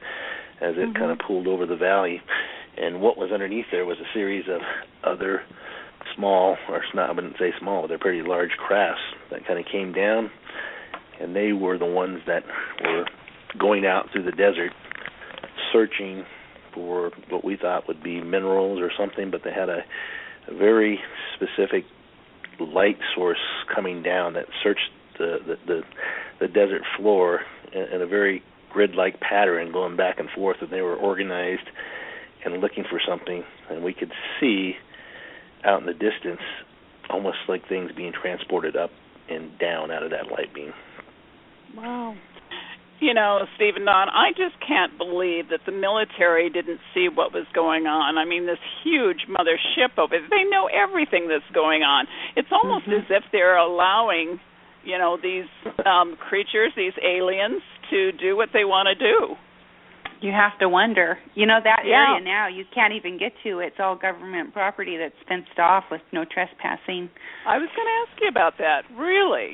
as it kind of pulled over the valley. And what was underneath there was a series of other small, or not, I wouldn't say small, but they're pretty large crafts that kind of came down. And they were the ones that were going out through the desert searching for what we thought would be minerals or something, but they had a very specific light source coming down that searched the desert floor in a very grid-like pattern going back and forth, and they were organized and looking for something, and we could see out in the distance almost like things being transported up and down out of that light beam. Wow. Steve and Don, I just can't believe that the military didn't see what was going on. I mean, this huge Mothership over there, they know everything that's going on. It's almost as if they're allowing, these creatures, these aliens, to do what they want to do. You have to wonder. That area now, you can't even get to. It's all government property that's fenced off with no trespassing. I was going to ask you about that. Really?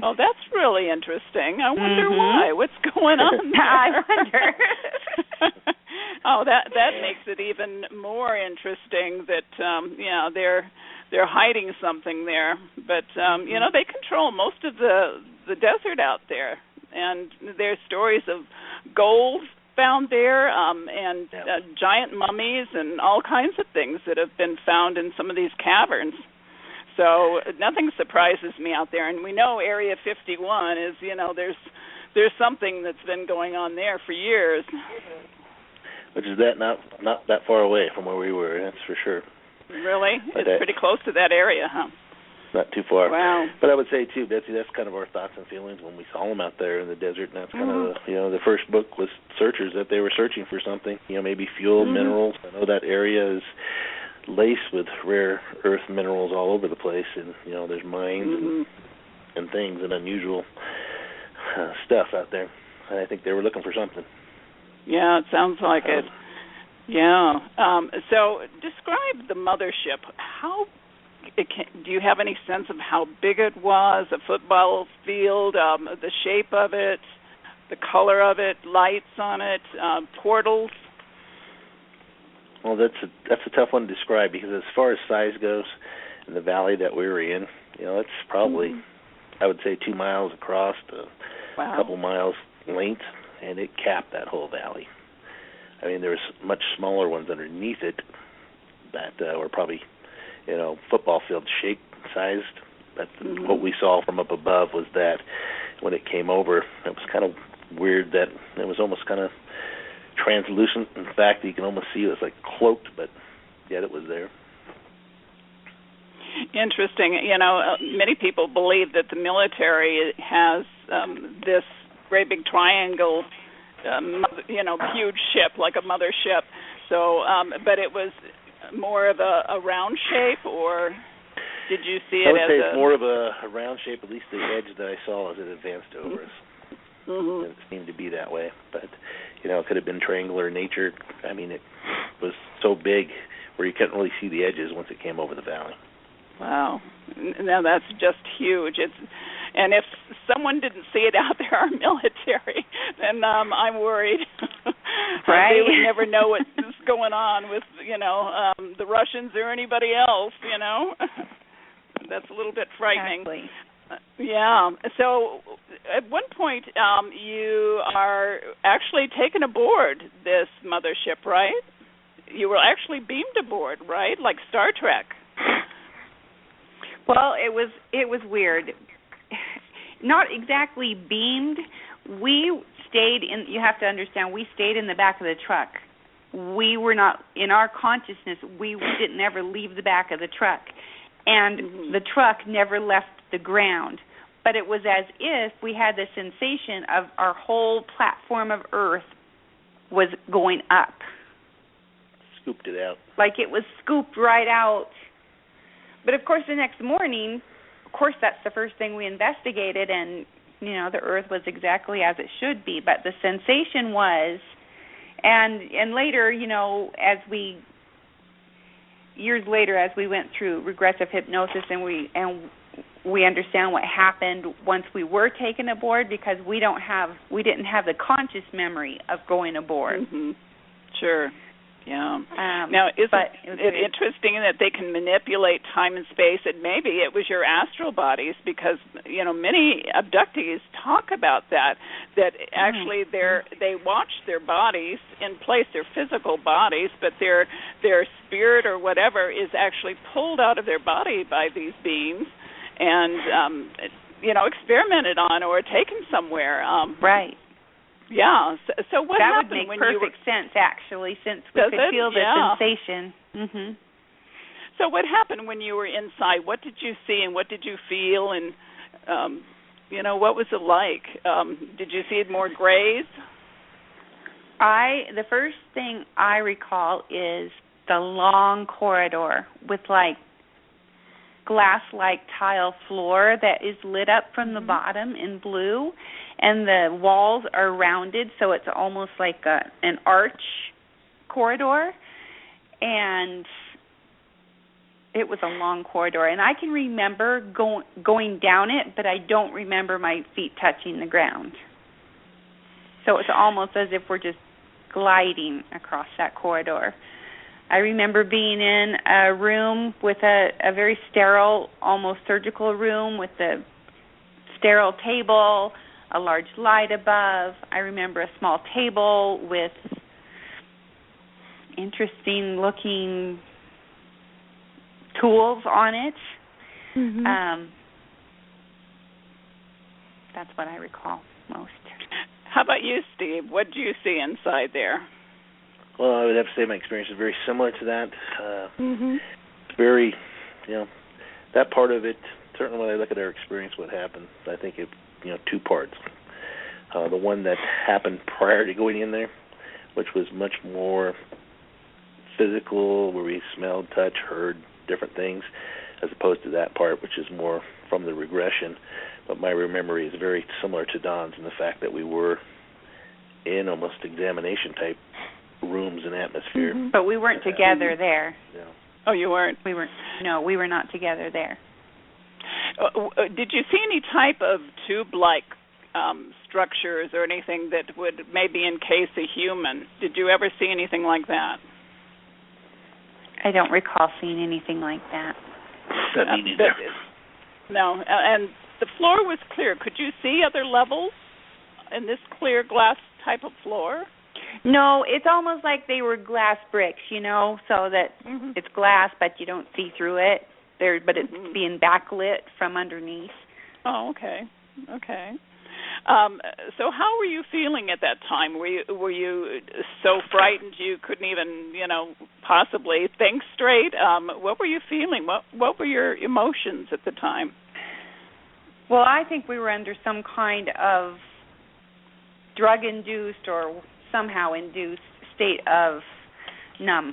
Oh, that's really interesting. I wonder why. What's going on there? I wonder. Oh, that makes it even more interesting that, they're hiding something there. But, they control most of the desert out there. And there's stories of gold found there and giant mummies and all kinds of things that have been found in some of these caverns. So nothing surprises me out there. And we know Area 51 is, there's something that's been going on there for years. Which is not that far away from where we were, that's for sure. Really? It's pretty close to that area, huh? Not too far. Wow. But I would say, too, Betsy, that's kind of our thoughts and feelings when we saw them out there in the desert. And that's kind of, the first book was searchers, that they were searching for something, maybe fuel, minerals. I know that area is laced with rare earth minerals all over the place. And, there's mines and things and unusual stuff out there. And I think they were looking for something. Yeah, it sounds like it. Yeah. So describe the Mothership. Do you have any sense of how big it was, a football field, the shape of it, the color of it, lights on it, portals? Well, that's a tough one to describe because as far as size goes, in the valley that we were in, it's probably, I would say, 2 miles across to a couple miles length, and it capped that whole valley. I mean, there was much smaller ones underneath it that were probably, football field shape sized. But what we saw from up above was that when it came over, it was kind of weird that it was almost kind of translucent. In fact, you can almost see it was like cloaked, but yet it was there. Interesting. Many people believe that the military has this great big triangle, huge ship, like a mothership. So, but it was more of a round shape, or did you see it as I would say it's more of a round shape, at least the edge that I saw as it advanced over us. It seemed to be that way. But, it could have been triangular in nature. I mean, it was so big where you couldn't really see the edges once it came over the valley. Wow. Now that's just huge. And if someone didn't see it out there, our military, then I'm worried. Right. They would never know what's going on with, the Russians or anybody else, That's a little bit frightening. Exactly. Yeah. So at one point, you are actually taken aboard this mothership, right? You were actually beamed aboard, right? Like Star Trek. Well, it was weird. Not exactly beamed. We stayed in. You have to understand. We stayed in the back of the truck. We were not in our consciousness. We didn't ever leave the back of the truck, and the truck never left the ground. But it was as if we had the sensation of our whole platform of Earth was going up. Scooped it out. Like it was scooped right out. But of course, the next morning, that's the first thing we investigated, and the Earth was exactly as it should be. But the sensation was, and later, years later, as we went through regressive hypnosis, and we understand what happened once we were taken aboard, because we didn't have the conscious memory of going aboard. Mm-hmm. Sure. Yeah. Now, isn't it interesting that they can manipulate time and space? And maybe it was your astral bodies, because many abductees talk about that actually they watch their bodies in place, their physical bodies, but their spirit or whatever is actually pulled out of their body by these beings and experimented on or taken somewhere. Right. Yeah. So what happened would make when perfect sense, actually, since we could feel the sensation. Mm-hmm. So what happened when you were inside? What did you see and what did you feel, and what was it like? Did you see more grays? The first thing I recall is the long corridor with glass-like tile floor that is lit up from the bottom in blue, and the walls are rounded, so it's almost like an arch corridor, and it was a long corridor. And I can remember going down it, but I don't remember my feet touching the ground. So it's almost as if we're just gliding across that corridor. I remember being in a room with a very sterile, almost surgical room with a sterile table, a large light above. I remember a small table with interesting-looking tools on it. Mm-hmm. That's what I recall most. How about you, Steve? What do you see inside there? Well, I would have to say my experience is very similar to that. Very, that part of it, certainly when I look at our experience, what happened, I think it, two parts. The one that happened prior to going in there, which was much more physical, where we smelled, touched, heard different things, as opposed to that part, which is more from the regression. But my memory is very similar to Don's in the fact that we were in almost examination-type rooms and atmosphere. Mm-hmm. But we weren't together there. Yeah. Oh, you weren't? No, we were not together there. Did you see any type of tube-like structures or anything that would maybe encase a human? Did you ever see anything like that? I don't recall seeing anything like that. Me neither. No, and the floor was clear. Could you see other levels in this clear glass type of floor? No, it's almost like they were glass bricks, so that it's glass, but you don't see through it. But it's being backlit from underneath. Oh, okay. So how were you feeling at that time? Were you so frightened you couldn't even, possibly think straight? What were you feeling? What were your emotions at the time? Well, I think we were under some kind of drug-induced or somehow induced state of numb.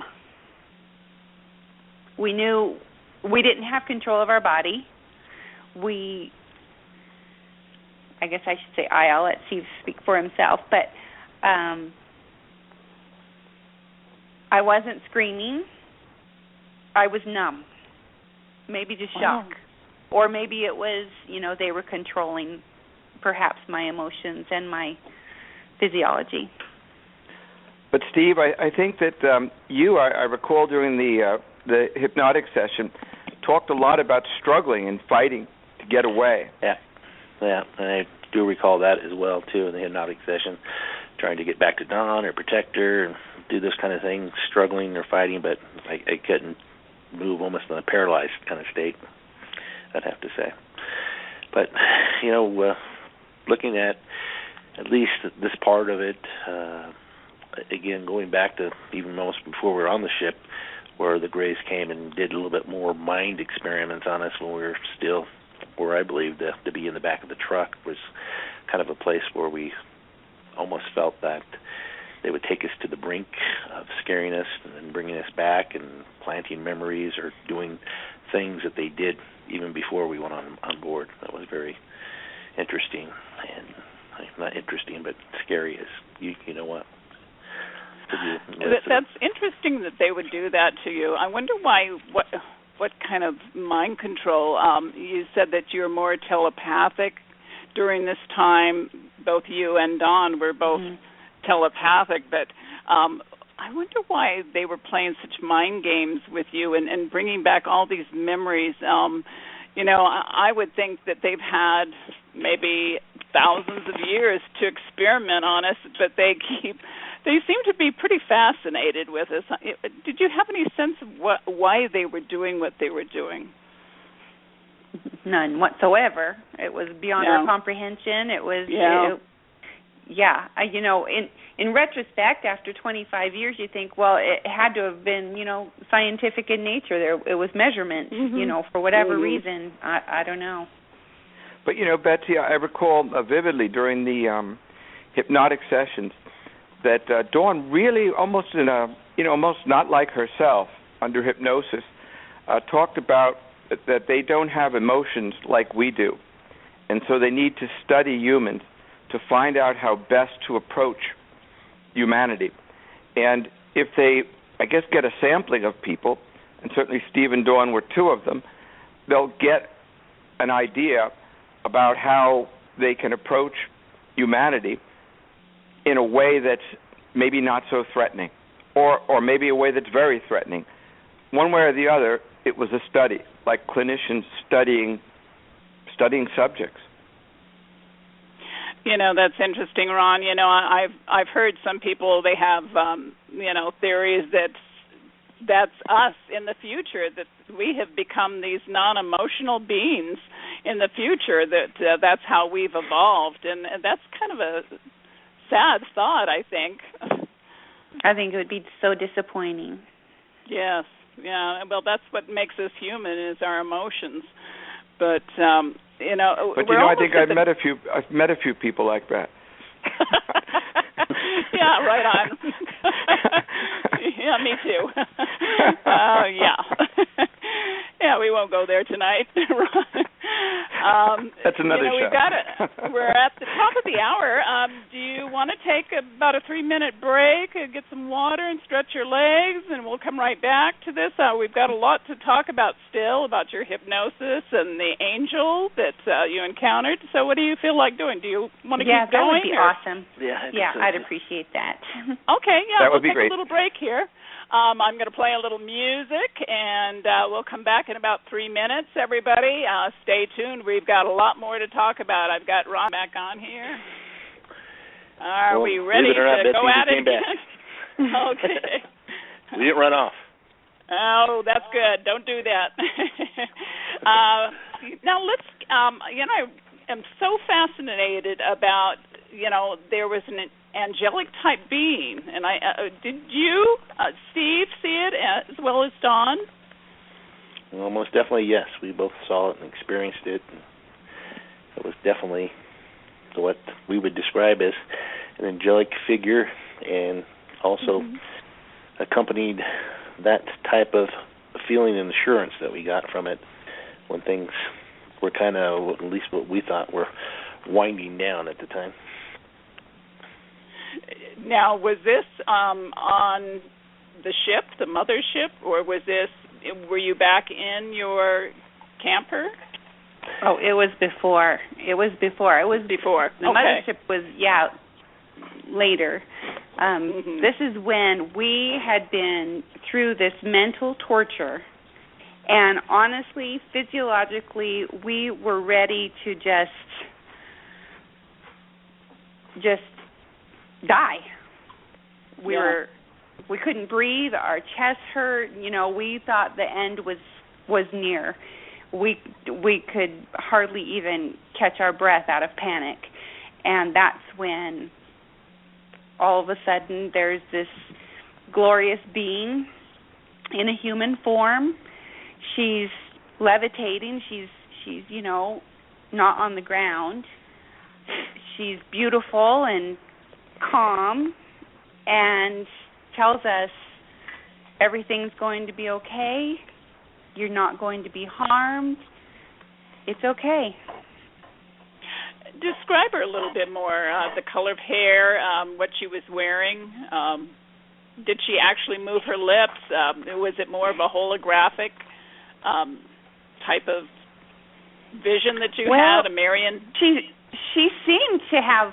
We knew we didn't have control of our body. I guess I should say I'll let Steve speak for himself, but I wasn't screaming. I was numb, maybe just shock. or maybe it was, they were controlling perhaps my emotions and my physiology. But Steve, I think that I recall during the hypnotic session, talked a lot about struggling and fighting to get away. Yeah, and I do recall that as well too in the hypnotic session, trying to get back to Dawn or protect her and do this kind of thing, struggling or fighting, but I couldn't move, almost in a paralyzed kind of state, I'd have to say. But looking at least this part of it, again, going back to even almost before we were on the ship, where the Greys came and did a little bit more mind experiments on us when we were still, where I believed to be in the back of the truck, was kind of a place where we almost felt that they would take us to the brink of scaring us and then bringing us back and planting memories or doing things that they did even before we went on board. That was very interesting, and not interesting, but scary as you know what. That's interesting that they would do that to you. I wonder what kind of mind control. You said that you're more telepathic during this time. Both you and Dawn were both telepathic, but I wonder why they were playing such mind games with you and bringing back all these memories. I would think that they've had maybe thousands of years to experiment on us, but they seem to be pretty fascinated with us. Did you have any sense of why they were doing what they were doing? None whatsoever. It was beyond our comprehension. It was, in retrospect, after 25 years, you think, well, it had to have been, scientific in nature. It was measurement, for whatever reason. I don't know. But, Betsey, I recall vividly during the hypnotic sessions that Dawn really almost almost not like herself under hypnosis, talked about that they don't have emotions like we do. And so they need to study humans to find out how best to approach humanity. And if they, get a sampling of people, and certainly Steve and Dawn were two of them, they'll get an idea about how they can approach humanity in a way that's maybe not so threatening, or maybe a way that's very threatening. One way or the other, it was a study, like clinicians studying subjects. That's interesting, Ron. I've heard some people, they have theories that's us in the future, that we have become these non-emotional beings in the future, that's how we've evolved, and that's kind of a sad thought, I think. I think it would be so disappointing. Yes, yeah. Well, that's what makes us human, is our emotions. But I think I've met a few people like that. Yeah, right on. Yeah, me too. Yeah, we won't go there tonight. That's another show. We're at the top of the hour. Do you want to take about a 3-minute break and get some water and stretch your legs, and we'll come right back to this? We've got a lot to talk about still, about your hypnosis and the angel that you encountered. So what do you feel like doing? Do you want to keep going? Yeah, that would be awesome. Yeah, I'd appreciate that. Okay, that would be take great. A little break here. I'm going to play a little music, and we'll come back in about 3 minutes, everybody. Stay tuned. We've got a lot more to talk about. I've got Ron back on here. Are we ready to go at it again? Okay. We didn't run off. Oh, that's good. Don't do that. Now, let's, I am so fascinated about, there was an angelic type being, and did you, Steve, see it as well as Dawn? Well, most definitely, yes. We both saw it and experienced it. And it was definitely what we would describe as an angelic figure, and also accompanied that type of feeling and assurance that we got from it when things were kind of, at least what we thought, were winding down at the time. Now, was this on the ship, the Mothership, or were you back in your camper? Oh, it was before. It was before. The Mothership was, later. This is when we had been through this mental torture, and honestly, physiologically, we were ready to just die. We couldn't breathe. Our chest hurt. We thought the end was near. We could hardly even catch our breath out of panic, and that's when all of a sudden there's this glorious being in a human form. She's levitating. She's not on the ground. She's beautiful and calm and tells us everything's going to be okay. You're not going to be harmed. It's okay. Describe her a little bit more, the color of hair, what she was wearing. Did she actually move her lips? Was it more of a holographic type of vision that you had, a Marian? She seemed to have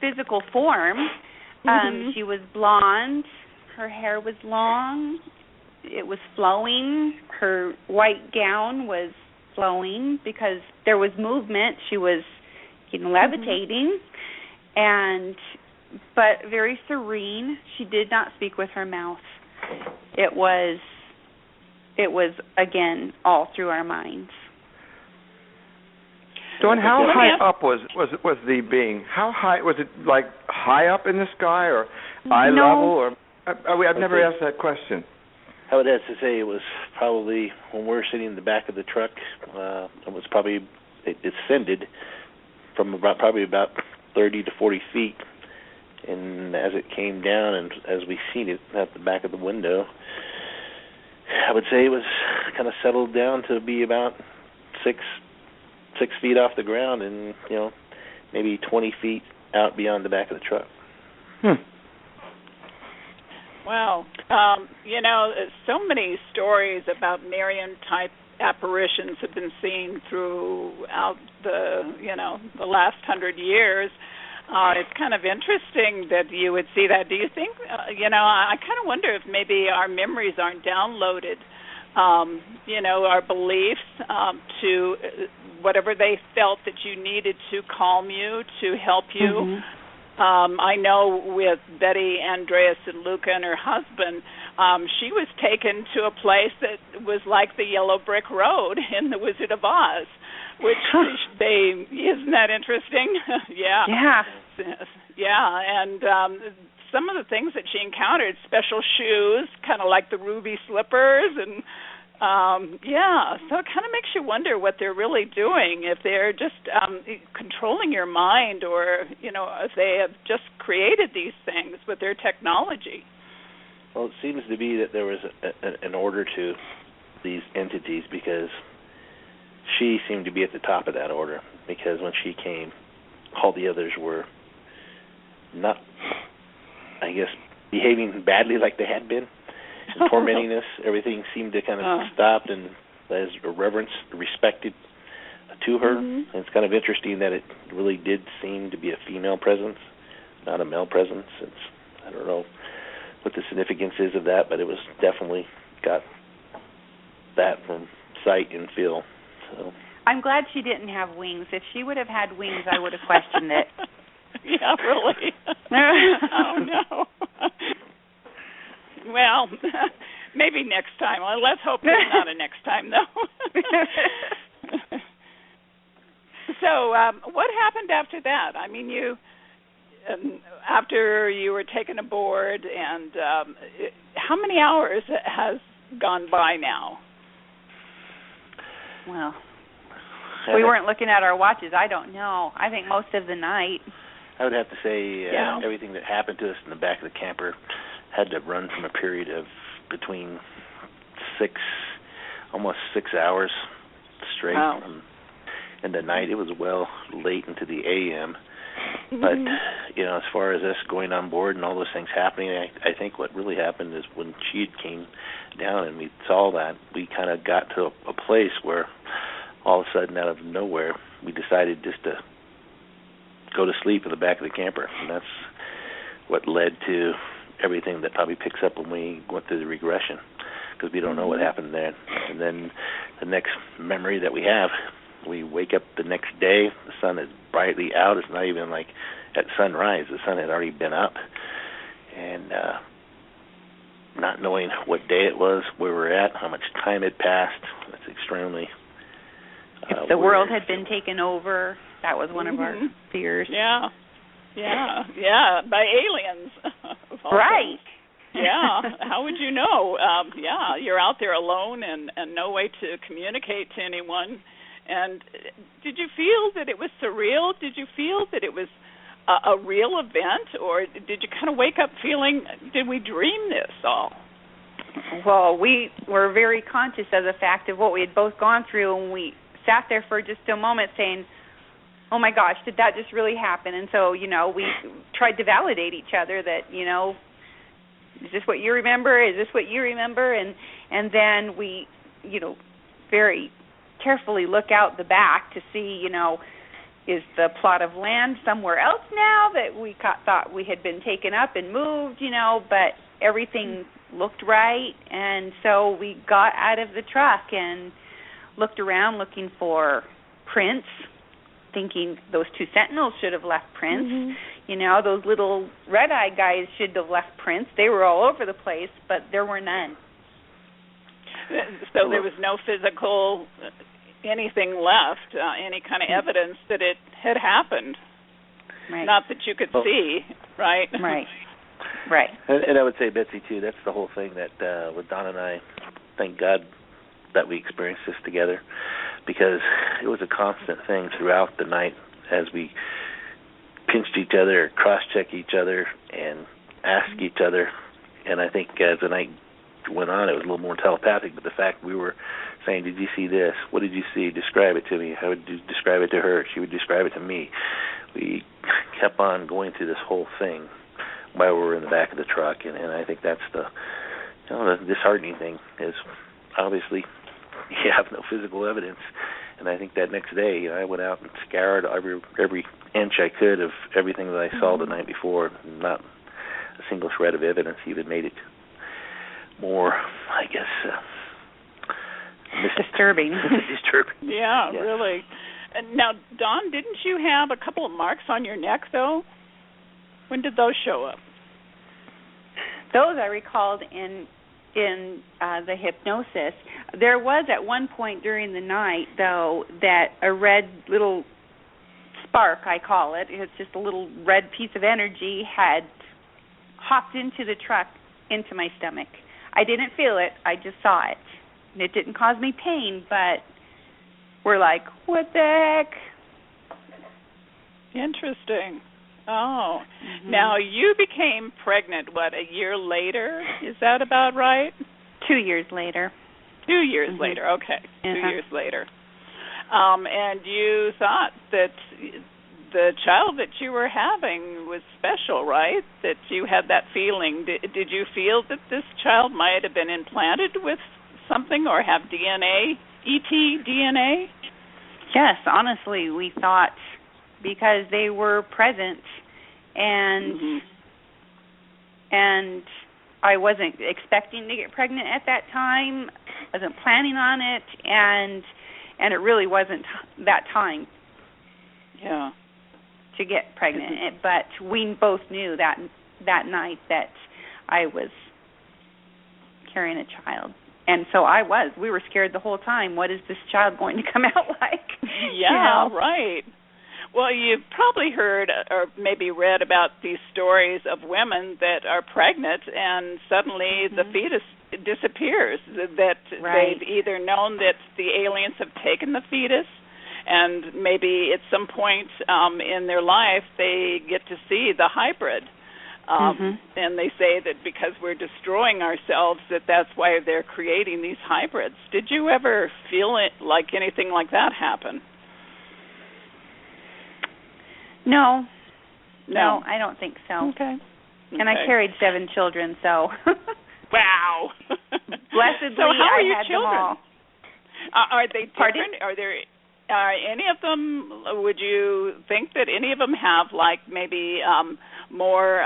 physical form. She was blonde. Her hair was long. It was flowing. Her white gown was flowing because there was movement. She was levitating, but very serene. She did not speak with her mouth. It was again all through our minds. Dawn, how high up was the being? How high was it? Like high up in the sky or eye level? Or I've never asked that question. I would have to say it was probably when we were sitting in the back of the truck. It ascended from about 30 to 40 feet, and as it came down and as we seen it at the back of the window, I would say it was kind of settled down to be about 6 feet off the ground and maybe 20 feet out beyond the back of the truck. Wow. So many stories about Marian-type apparitions have been seen throughout the last 100 years. It's kind of interesting that you would see that. Do you think, I kind of wonder if maybe our memories aren't downloaded, our beliefs to whatever they felt that you needed to calm you, to help you. I know with Betty, Andreas, and Luca and her husband, she was taken to a place that was like the yellow brick road in The Wizard of Oz, which isn't that interesting? Yeah, and some of the things that she encountered, special shoes, kind of like the ruby slippers, and so it kind of makes you wonder what they're really doing, if they're just controlling your mind, or if they have just created these things with their technology. Well, it seems to be that there was an order to these entities, because she seemed to be at the top of that order, because when she came, all the others were not, I guess, behaving badly like they had been, and tormenting us. Everything seemed to kind of stop, and as reverence, respected to her. And it's kind of interesting that it really did seem to be a female presence, not a male presence. I don't know what the significance is of that, but it was definitely got that from sight and feel. So I'm glad she didn't have wings. If she would have had wings, I would have questioned it. Yeah, really. Oh, no. Well, maybe next time. Well, let's hope there's not a next time, though. So what happened after that? I mean, after you were taken aboard, and how many hours has gone by now? Well, we weren't looking at our watches. I don't know. I think most of the night. I would have to say everything that happened to us in the back of the camper had to run from a period of between almost 6 hours straight. Wow. And the night, it was well late into the a.m. But, as far as us going on board and all those things happening, I think what really happened is when she came down and we saw that, we kind of got to a place where all of a sudden, out of nowhere, we decided just to go to sleep in the back of the camper. And that's what led to everything that probably picks up when we went through the regression, because we don't know what happened there. And then the next memory that we have, we wake up the next day, the sun is brightly out. It's not even like at sunrise. The sun had already been up. And not knowing what day it was, where we're at, how much time had passed, that's extremely if the world had been taken over, that was one of our fears. Yeah, by aliens. Right. Yeah, how would you know? You're out there alone and no way to communicate to anyone. And did you feel that it was surreal? Did you feel that it was a real event, or did you kind of wake up feeling, did we dream this all? Well, we were very conscious of the fact of what we had both gone through, and we sat there for just a moment saying, oh my gosh, did that just really happen? And so, we tried to validate each other that, is this what you remember? Is this what you remember? And then we, very carefully look out the back to see, is the plot of land somewhere else now that we thought we had been taken up and moved, but everything looked right. And so we got out of the truck and looked around looking for prints, thinking those two sentinels should have left prints. Those little red-eyed guys should have left prints. They were all over the place, but there were none. So there was no physical anything left, any kind of evidence that it had happened. Right. Not that you could see, right? Right. And I would say, Betsey, too, that's the whole thing that with Don and I, thank God that we experienced this together, because it was a constant thing throughout the night as we pinched each other, cross-checked each other, and asked each other. And I think as the night went on, it was a little more telepathic, but the fact we were saying, did you see this? What did you see? Describe it to me. How would you describe it to her? She would describe it to me. We kept on going through this whole thing while we were in the back of the truck, and I think that's the disheartening thing is obviously you have no physical evidence. And I think that next day I went out and scoured every inch I could of everything that I saw the night before. Not a single shred of evidence even made it more, I guess, disturbing. Yeah, yes. Really. Now, Dawn, didn't you have a couple of marks on your neck, though? When did those show up? Those I recalled in the hypnosis. There was at one point during the night, though, that a red little spark, I call it, it's just a little red piece of energy, had hopped into the truck, into my stomach. I didn't feel it, I just saw it. And it didn't cause me pain, but we're like, what the heck? Interesting. Oh. Now, you became pregnant, a year later? Is that about right? 2 years later. 2 years later, okay. 2 years later. And you thought that the child that you were having was special, right? That you had that feeling. Did you feel that this child might have been implanted with something or have DNA, ET DNA? Yes, honestly, we thought, because they were present, and I wasn't expecting to get pregnant at that time, wasn't planning on it, and it really wasn't that time. Yeah. To get pregnant, but we both knew that night that I was carrying a child. And so we were scared the whole time. What is this child going to come out like? Yeah, right. Well, you've probably heard or maybe read about these stories of women that are pregnant and suddenly the fetus disappears, that they've either known that the aliens have taken the fetus, and maybe at some point in their life they get to see the hybrid. And they say that because we're destroying ourselves, that's why they're creating these hybrids. Did you ever feel it like anything like that happen? No, I don't think so. Okay. And I carried 7 children, so. Wow. Blessedly, so how are your I had children? them all. Are they different? Pardon? Are there are any of them, would you think that any of them have, like, maybe more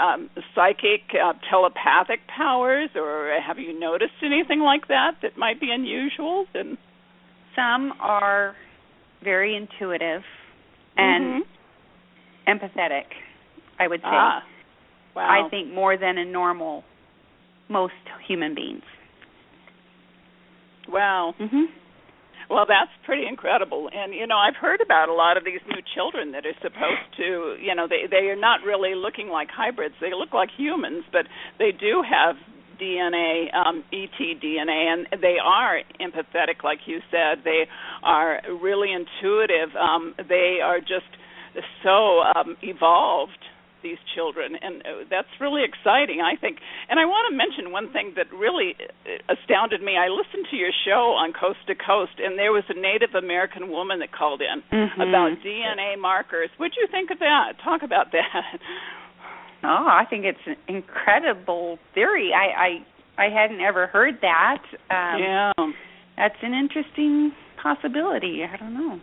psychic, telepathic powers, or have you noticed anything like that might be unusual? And some are very intuitive and empathetic, I would say. Wow. I think more than most human beings. Wow. Well, that's pretty incredible. And, I've heard about a lot of these new children that are supposed to, they are not really looking like hybrids. They look like humans, but they do have DNA, ET DNA, and they are empathetic, like you said. They are really intuitive. They are just so evolved, these children, and that's really exciting, I think. And I want to mention one thing that really astounded me. I listened to your show on Coast to Coast, and there was a Native American woman that called in about DNA markers. What do you think of that? Talk about that. Oh, I think it's an incredible theory. I hadn't ever heard that. Yeah. That's an interesting possibility. I don't know.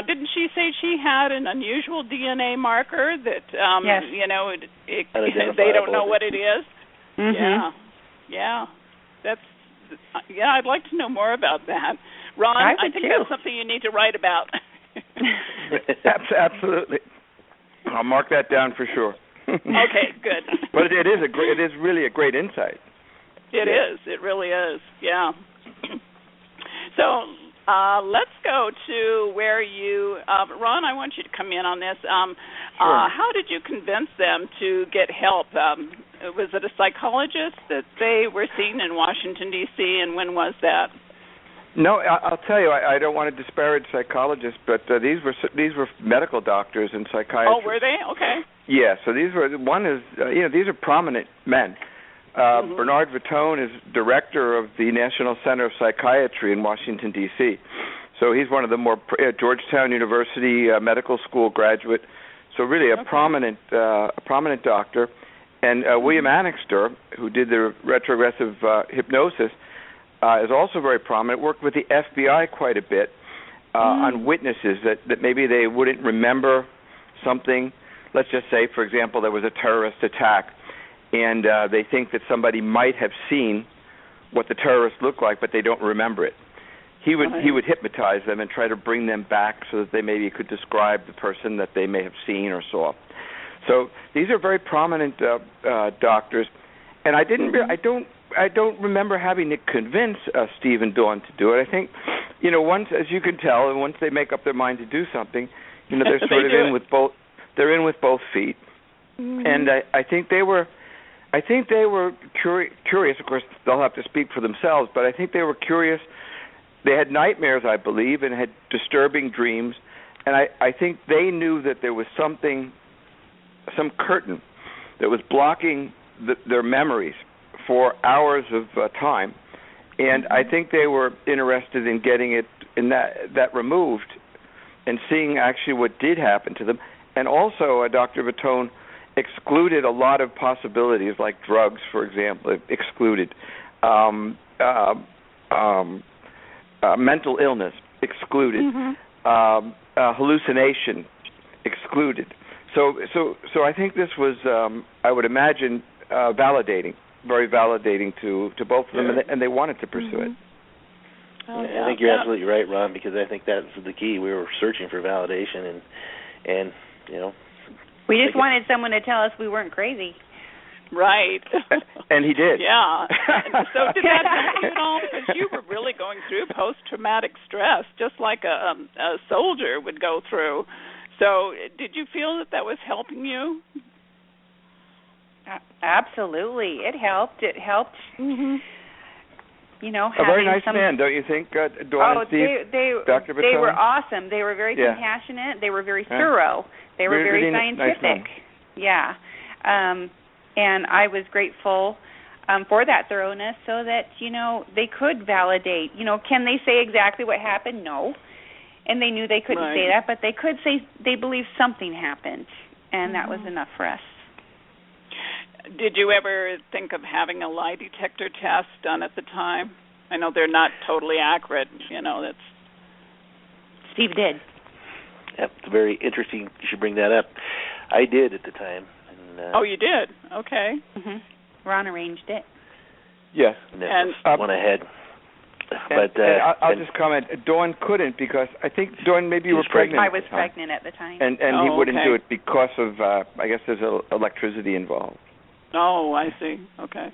Didn't she say she had an unusual DNA marker that, yes. They don't know what it is? Yeah. I'd like to know more about that. Ron, I think that's something you need to write about. Absolutely. I'll mark that down for sure. Okay, good. But it is really a great insight. It is. It really is. Yeah. So let's go to where you, Ron, I want you to come in on this. Sure. How did you convince them to get help? Was it a psychologist that they were seeing in Washington, D.C., and when was that? No, I'll tell you, I don't want to disparage psychologists, but these were medical doctors and psychiatrists. Oh, were they? Okay. Yeah, so these are prominent men. Bernard Vitone is director of the National Center of Psychiatry in Washington, D.C. So he's one of the more Georgetown University medical school graduate. So really a prominent doctor. And William Annixter, who did the retrogressive hypnosis, is also very prominent. Worked with the FBI quite a bit on witnesses that maybe they wouldn't remember something. Let's just say, for example, there was a terrorist attack, and they think that somebody might have seen what the terrorist looked like, but they don't remember it. He would hypnotize them and try to bring them back so that they maybe could describe the person that they may have seen or saw. So these are very prominent doctors, and I don't remember having to convince Steve and Dawn to do it. I think, once, as you can tell, and once they make up their mind to do something, they're sort of in with both. They're in with both feet, and I think they were curious. Of course, they'll have to speak for themselves, but I think they were curious. They had nightmares, I believe, and had disturbing dreams, and I think they knew that there was some curtain that was blocking their memories for hours of time, and I think they were interested in getting it in that removed and seeing actually what did happen to them. And also, Dr. Vitone excluded a lot of possibilities, like drugs, for example, excluded. Mental illness, excluded. Hallucination, excluded. So I think this was, I would imagine, validating, very validating to both of them, and they wanted to pursue it. I think you're absolutely right, Ron, because I think that's the key. We were searching for validation, and we just wanted someone to tell us we weren't crazy. Right. And he did. Yeah. So did that help you at all? Because you were really going through post-traumatic stress, just like a soldier would go through. So did you feel that was helping you? Absolutely. It helped. A very nice man, don't you think, Dawn and Steve? Dr. Vitone? They were awesome. They were very compassionate. They were very thorough. They were very scientific. Nice and I was grateful for that thoroughness so that, they could validate. Can they say exactly what happened? No. And they knew they couldn't say that, but they could say they believe something happened, and that was enough for us. Did you ever think of having a lie detector test done at the time? I know they're not totally accurate. That's Steve did. Yep, it's very interesting. You should bring that up. I did at the time. And, oh, you did? Okay. Ron arranged it. Yes. And went ahead. But I'll just comment. Dawn couldn't because I think Dawn maybe you were pregnant. I was pregnant at the time. And he wouldn't do it because of I guess there's electricity involved. Oh, I see. Okay.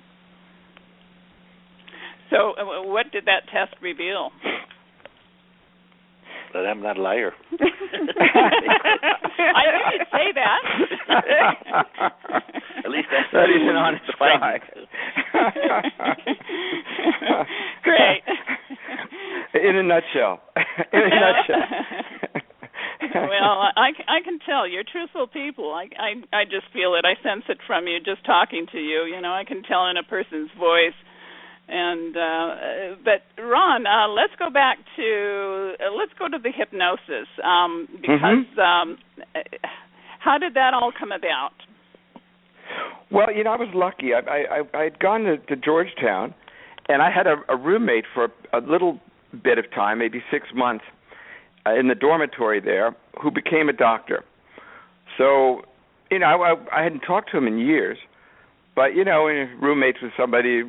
So what did that test reveal? But I'm not a liar. I knew you'd say that. At least that's that is an honest guy. Great. In a nutshell. Well, I can tell you're truthful people. I just feel it. I sense it from you just talking to you. I can tell in a person's voice. And but Ron, let's go to the hypnosis because how did that all come about? Well, I was lucky. I had gone to Georgetown, and I had a roommate for a little bit of time, maybe 6 months, in the dormitory there, who became a doctor. So, I hadn't talked to him in years, but when you're roommates with somebody,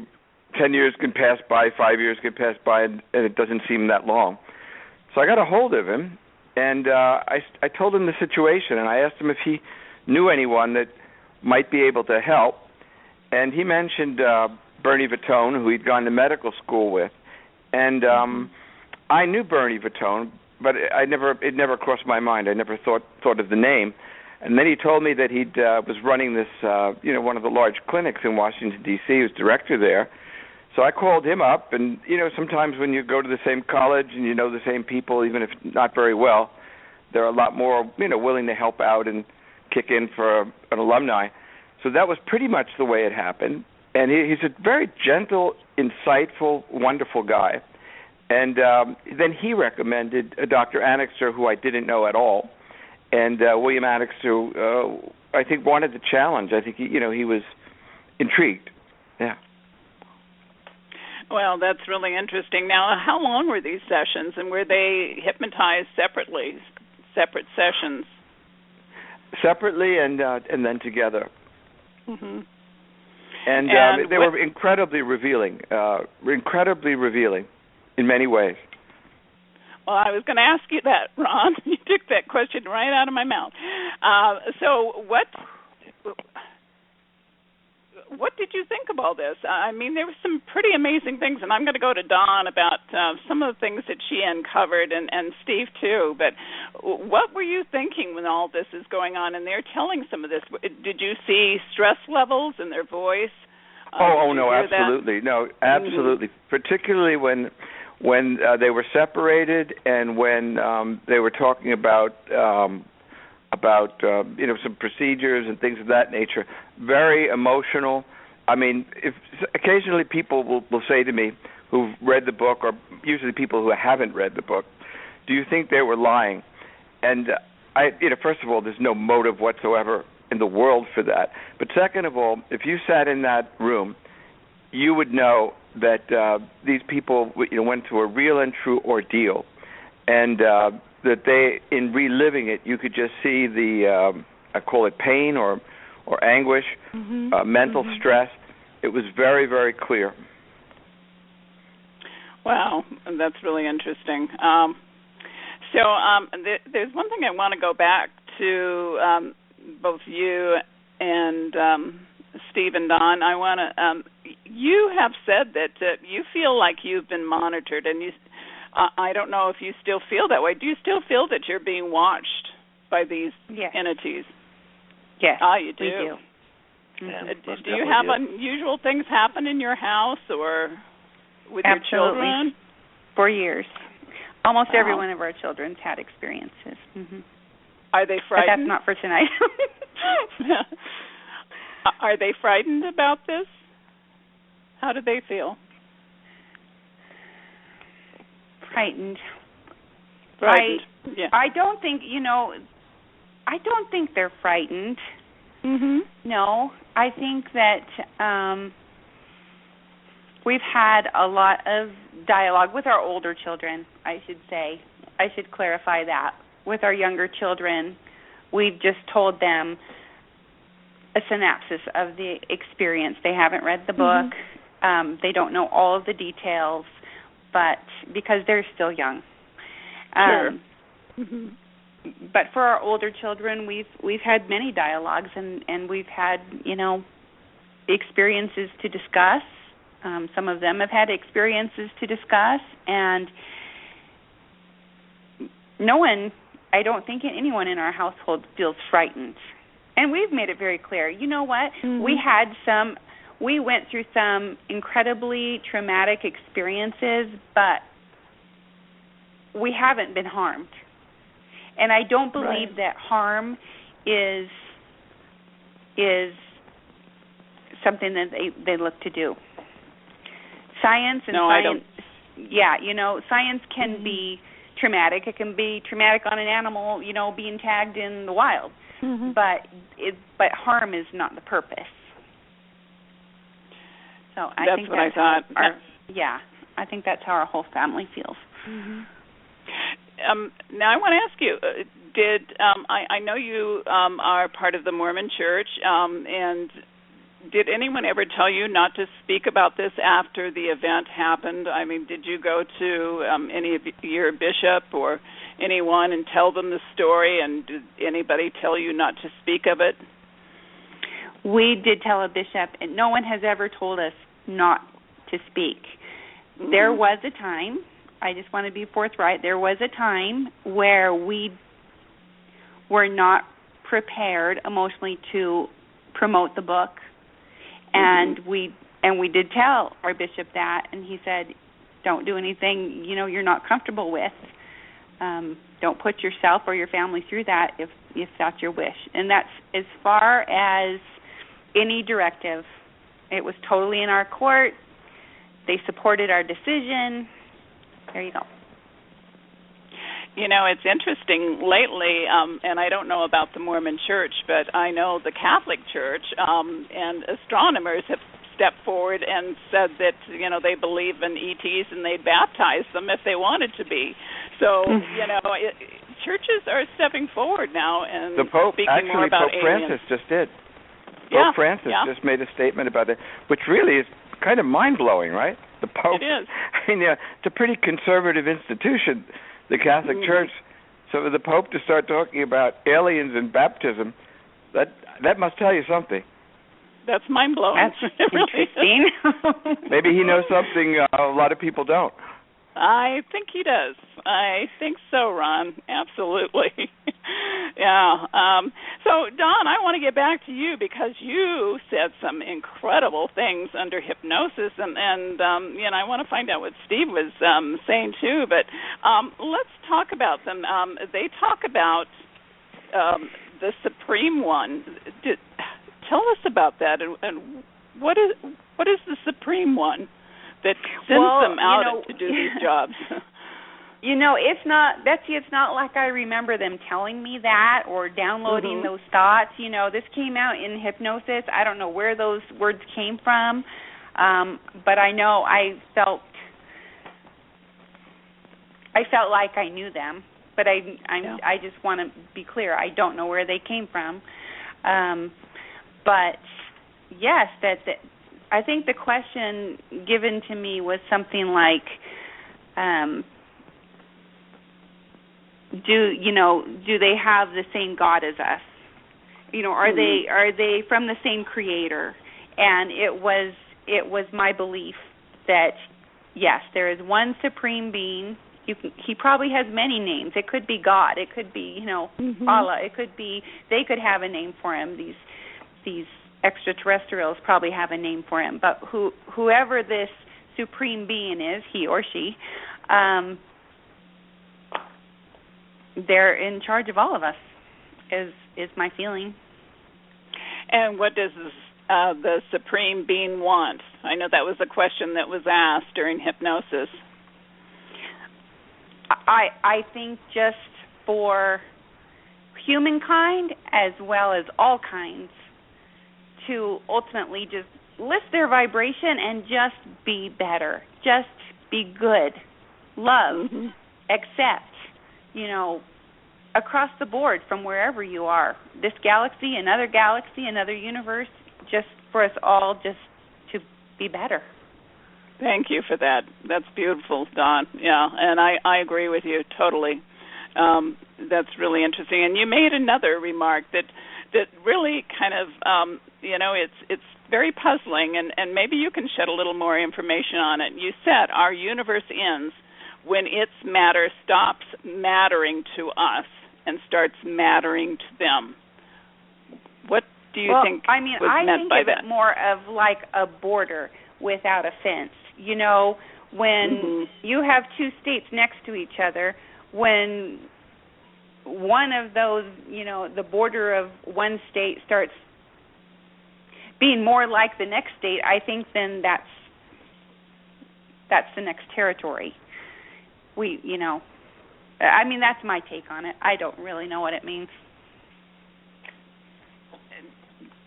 10 years can pass by, 5 years can pass by, and it doesn't seem that long. So I got a hold of him, and I told him the situation, and I asked him if he knew anyone that might be able to help. And he mentioned Bernie Vitone, who he'd gone to medical school with. And I knew Bernie Vitone, but it never crossed my mind. I never thought of the name. And then he told me that he was running this, one of the large clinics in Washington, D.C. He was director there. So I called him up, and, sometimes when you go to the same college and you know the same people, even if not very well, they're a lot more, willing to help out and kick in for an alumni. So that was pretty much the way it happened. And he's a very gentle, insightful, wonderful guy. And then he recommended Dr. Annixter, who I didn't know at all. And William Annixter, I think, wanted the challenge. I think, he was intrigued. Yeah. Well, that's really interesting. Now, how long were these sessions, and were they hypnotized separately, separate sessions? Separately and then together. Mm-hmm. And they were incredibly revealing in many ways. Well, I was going to ask you that, Ron. You took that question right out of my mouth. So what did you think of all this? I mean, there were some pretty amazing things, and I'm going to go to Dawn about some of the things that she uncovered, and Steve too. But what were you thinking when all this is going on, and they're telling some of this? Did you see stress levels in their voice? No, absolutely. No, absolutely. Mm-hmm. Particularly when they were separated, and when they were talking about some procedures and things of that nature. Very emotional. I mean, occasionally people will say to me who've read the book, or usually people who haven't read the book, do you think they were lying? And first of all, there's no motive whatsoever in the world for that. But second of all, if you sat in that room, you would know that these people went through a real and true ordeal, and that they, in reliving it, you could just see the, I call it pain or anguish, mental stress. It was very, very clear. Wow, that's really interesting. There's one thing I want to go back to both you and Steve and Don. I want to. You have said that you feel like you've been monitored, and you. I don't know if you still feel that way. Do you still feel that you're being watched by these entities? Yes. You do. We do. Yeah, do you have unusual things happen in your house or with your children? For years. Almost every one of our children's had experiences. Mm-hmm. Are they frightened? But that's not for tonight. Are they frightened about this? How do they feel? Frightened. Yeah. I don't think, I don't think they're frightened. Mm-hmm. No, I think that we've had a lot of dialogue with our older children, I should say. I should clarify that. With our younger children, we've just told them a synopsis of the experience. They haven't read the book. They don't know all of the details, but because they're still young. Sure. But for our older children, we've had many dialogues, and we've had, experiences to discuss. Some of them have had experiences to discuss, and no one, I don't think anyone in our household feels frightened. And we've made it very clear. You know what? We went through some incredibly traumatic experiences, but we haven't been harmed. And I don't believe that harm is something that they look to do. Science and science, science can be traumatic. It can be traumatic on an animal, being tagged in the wild. But harm is not the purpose. So I think what I thought. I think that's how our whole family feels. Now I want to ask you: I know you are part of the Mormon Church, and did anyone ever tell you not to speak about this after the event happened? I mean, did you go to any of your bishop or anyone and tell them the story, and did anybody tell you not to speak of it? We did tell a bishop, and no one has ever told us not to speak. There was a time, I just want to be forthright, there was a time where we were not prepared emotionally to promote the book. And we did tell our bishop that, and he said, don't do anything, you're not comfortable with. Don't put yourself or your family through that if that's your wish. And that's as far as any directive. It was totally in our court. They supported our decision. There you go. It's interesting lately, and I don't know about the Mormon Church, but I know the Catholic Church and astronomers have stepped forward and said that, they believe in ETs and they'd baptize them if they wanted to be. So, churches are stepping forward now and the Pope, speaking more about Pope aliens. Francis just did. Pope Francis just made a statement about it, which really is kind of mind-blowing, right? The Pope. It is. I mean, it's a pretty conservative institution, the Catholic Church. So for the Pope to start talking about aliens and baptism, that must tell you something. That's mind-blowing. That's interesting. Maybe he knows something a lot of people don't. I think he does. I think so, Ron. Absolutely. Yeah. So, Don, I want to get back to you because you said some incredible things under hypnosis, and I want to find out what Steve was saying too. But let's talk about them. They talk about the Supreme One. Tell us about that, and what is the Supreme One that sends them out to do these jobs? It's not, Betsy, it's not like I remember them telling me that or downloading those thoughts. This came out in hypnosis. I don't know where those words came from, but I know I felt like I knew them, but I just want to be clear. I don't know where they came from. But, yes, I think the question given to me was something like, do they have the same God as us? Are they from the same Creator? And it was my belief that yes, there is one supreme being. He probably has many names. It could be God. It could be Allah. It could be they could have a name for him. These extraterrestrials probably have a name for him. But whoever this supreme being is, he or she, they're in charge of all of us, is my feeling. And what does the supreme being want? I know that was a question that was asked during hypnosis. I think just for humankind as well as all kinds to ultimately just lift their vibration and just be better. Just be good. Love. Accept. Across the board from wherever you are. This galaxy, another universe, just for us all just to be better. Thank you for that. That's beautiful, Dawn. Yeah, and I agree with you totally. That's really interesting. And you made another remark that really kind of, it's very puzzling, and maybe you can shed a little more information on it. You said our universe ends when its matter stops mattering to us and starts mattering to them. What do you think was meant by that? I think it more of like a border without a fence. When you have two states next to each other, when one of those, the border of one state starts being more like the next state, I think then that's the next territory. That's my take on it. I don't really know what it means.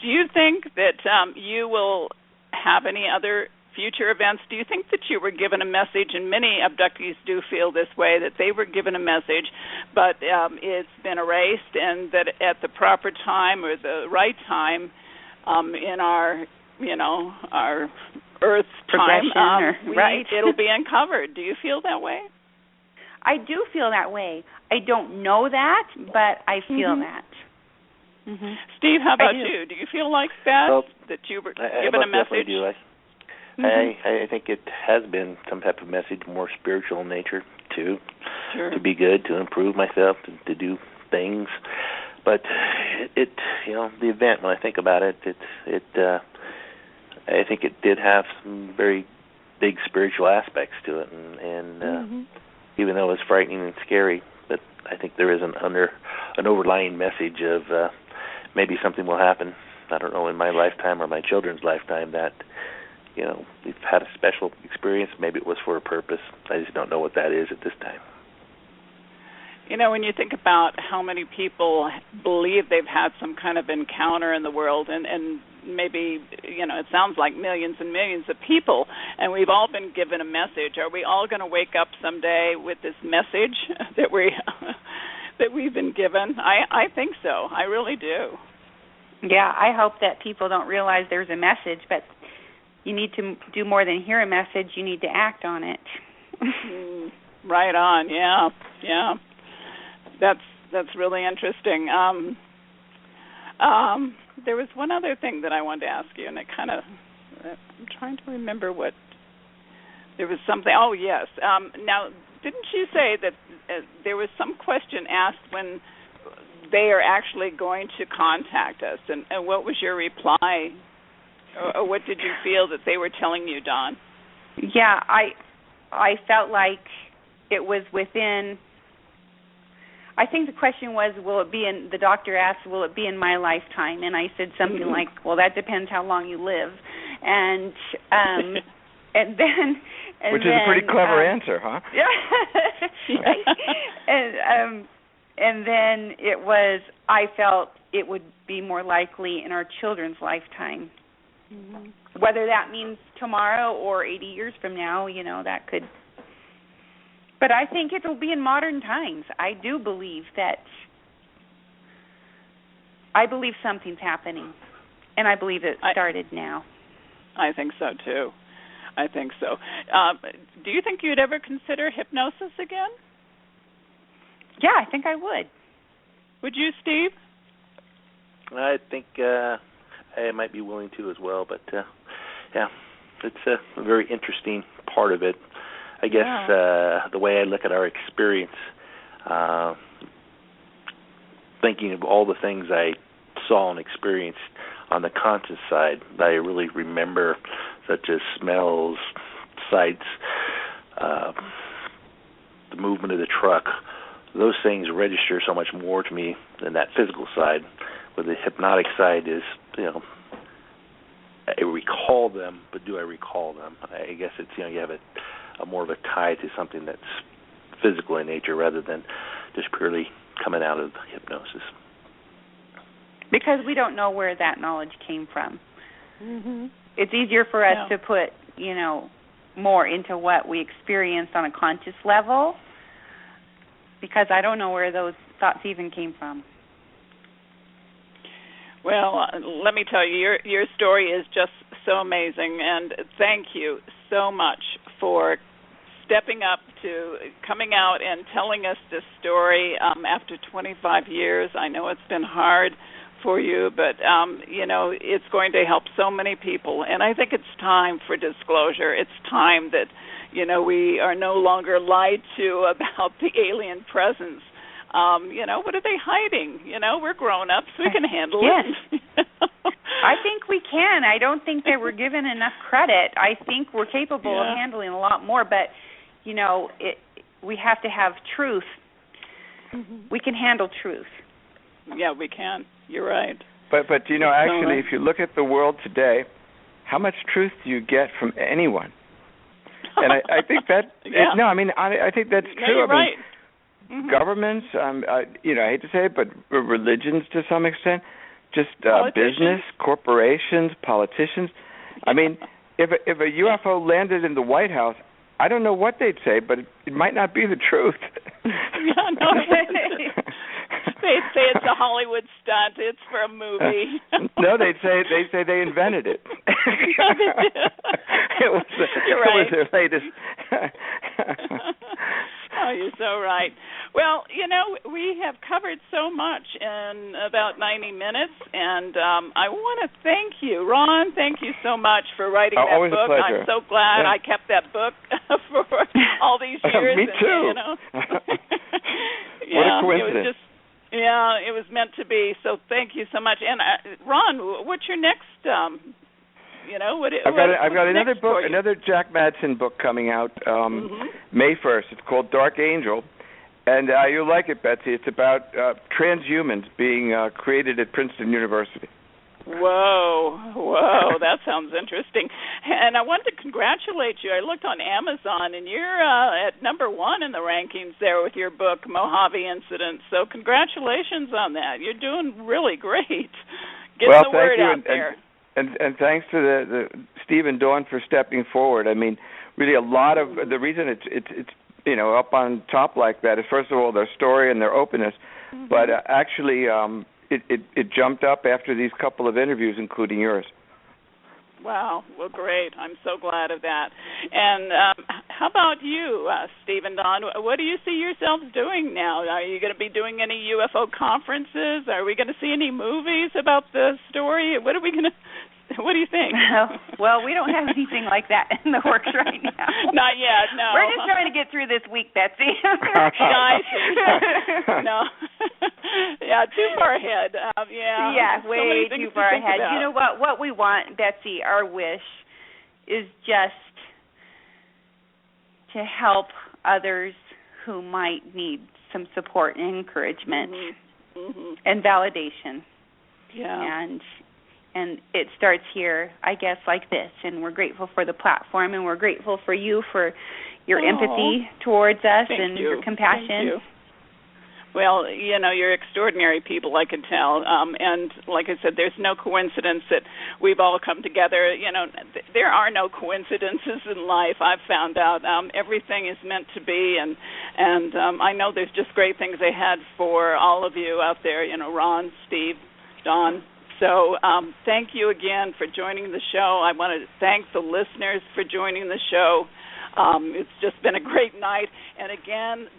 Do you think that you will have any other future events? Do you think that you were given a message, and many abductees do feel this way, that they were given a message, but it's been erased, and that at the proper time or the right time in our Earth's time, it'll be uncovered? Do you feel that way? I do feel that way. I don't know that, but I feel that. Steve, how about you? Do you feel like that, that you were given a message? I think it has been some type of message, more spiritual in nature, to be good, to improve myself, to do things. But the event, when I think about it, I think it did have some very big spiritual aspects to it, and even though it was frightening and scary, but I think there is an overlying message of maybe something will happen. I don't know, in my lifetime or my children's lifetime, that we've had a special experience. Maybe it was for a purpose. I just don't know what that is at this time. When you think about how many people believe they've had some kind of encounter in the world, and maybe, it sounds like millions and millions of people, and we've all been given a message. Are we all going to wake up someday with this message that we've been given? I think so. I really do. Yeah, I hope that people don't realize there's a message, but you need to do more than hear a message. You need to act on it. Right on. Yeah. That's really interesting. There was one other thing that I wanted to ask you, and I'm trying to remember what. There was something. Oh, yes. Now, didn't you say that there was some question asked when they are actually going to contact us, and what was your reply? Or what did you feel that they were telling you, Dawn? Yeah, I felt like it was within. I think the question was, the doctor asked, will it be in my lifetime? And I said something like, well, that depends how long you live. And then... Which is a pretty clever answer, huh? Yeah. Right. And then it was, I felt it would be more likely in our children's lifetime. Whether that means tomorrow or 80 years from now, that could... But I think it will be in modern times. I do believe something's happening, and I believe it started now. I think so, too. Do you think you'd ever consider hypnosis again? Yeah, I think I would. Would you, Steve? I think I might be willing to as well, but it's a very interesting part of it. I guess the way I look at our experience, thinking of all the things I saw and experienced on the conscious side that I really remember, such as smells, sights, the movement of the truck, those things register so much more to me than that physical side. Where the hypnotic side is, I recall them, but do I recall them? I guess it's, you have a more of a tie to something that's physical in nature rather than just purely coming out of hypnosis. Because we don't know where that knowledge came from. it's easier for us to put, more into what we experienced on a conscious level, because I don't know where those thoughts even came from. Well, let me tell you, your story is just so amazing, and thank you so much for stepping up to coming out and telling us this story after 25 years. I know it's been hard for you, but, it's going to help so many people, and I think it's time for disclosure. It's time that, we are no longer lied to about the alien presence. What are they hiding? We're grown-ups. We can handle it. I think we can. I don't think that we're given enough credit. I think we're capable of handling a lot more, but, we have to have truth. Mm-hmm. We can handle truth. Yeah, we can. You're right. But actually, if you look at the world today, how much truth do you get from anyone? And I think that, I think that's true. You're right. Mm-hmm. Governments, I hate to say it, but religions to some extent, just business, corporations, politicians. I mean, if a UFO landed in the White House, I don't know what they'd say, but it might not be the truth. They'd say it's a Hollywood stunt. It's for a movie. No, they'd say they invented it. It was their latest. Oh, you're so right. Well, we have covered so much in about 90 minutes, and I want to thank you, Ron. Thank you so much for writing that always book. A pleasure. I'm so glad I kept that book for all these years. Me too. What a coincidence. It was meant to be. So thank you so much. And Ron, what's your next? I've got another book, another Jack Madsen book coming out May 1st. It's called Dark Angel, and you'll like it, Betsy. It's about transhumans being created at Princeton University. Whoa, that sounds interesting. And I wanted to congratulate you. I looked on Amazon, and you're at number 1 in the rankings there with your book, Mojave Incident. So congratulations on that. You're doing really great. Get the word out there. And thanks to the Steve and Dawn for stepping forward. I mean, really, a lot of the reason it's up on top like that is, first of all, their story and their openness, but actually it jumped up after these couple of interviews, including yours. Wow. Well, great. I'm so glad of that. And how about you, Steve and Dawn? What do you see yourselves doing now? Are you going to be doing any UFO conferences? Are we going to see any movies about the story? What do you think? Well, we don't have anything like that in the works right now. Not yet, no. We're just trying to get through this week, Betsy. No. Yeah, too far ahead. Yeah, way too far ahead. You know what? What we want, Betsy, our wish, is just to help others who might need some support and encouragement and validation. Yeah. And it starts here, I guess, like this. And we're grateful for the platform, and we're grateful for you for your empathy towards us and your compassion. Thank you. Well, you're extraordinary people, I can tell. And like I said, there's no coincidence that we've all come together. There are no coincidences in life, I've found out. Everything is meant to be, and I know there's just great things ahead for all of you out there, Ron, Steve, Dawn. So thank you again for joining the show. I want to thank the listeners for joining the show. It's just been a great night. And again,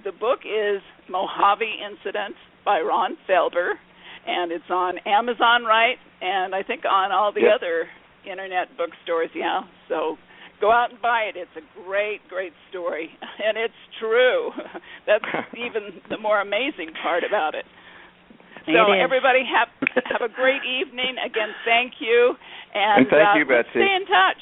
the book is Mojave Incident by Ron Felber, and it's on Amazon, right? And I think on all the other internet bookstores, So go out and buy it. It's a great, great story. And it's true. That's even the more amazing part about it. So everybody have a great evening. Again, thank you. And thank you, Betsy. Stay in touch.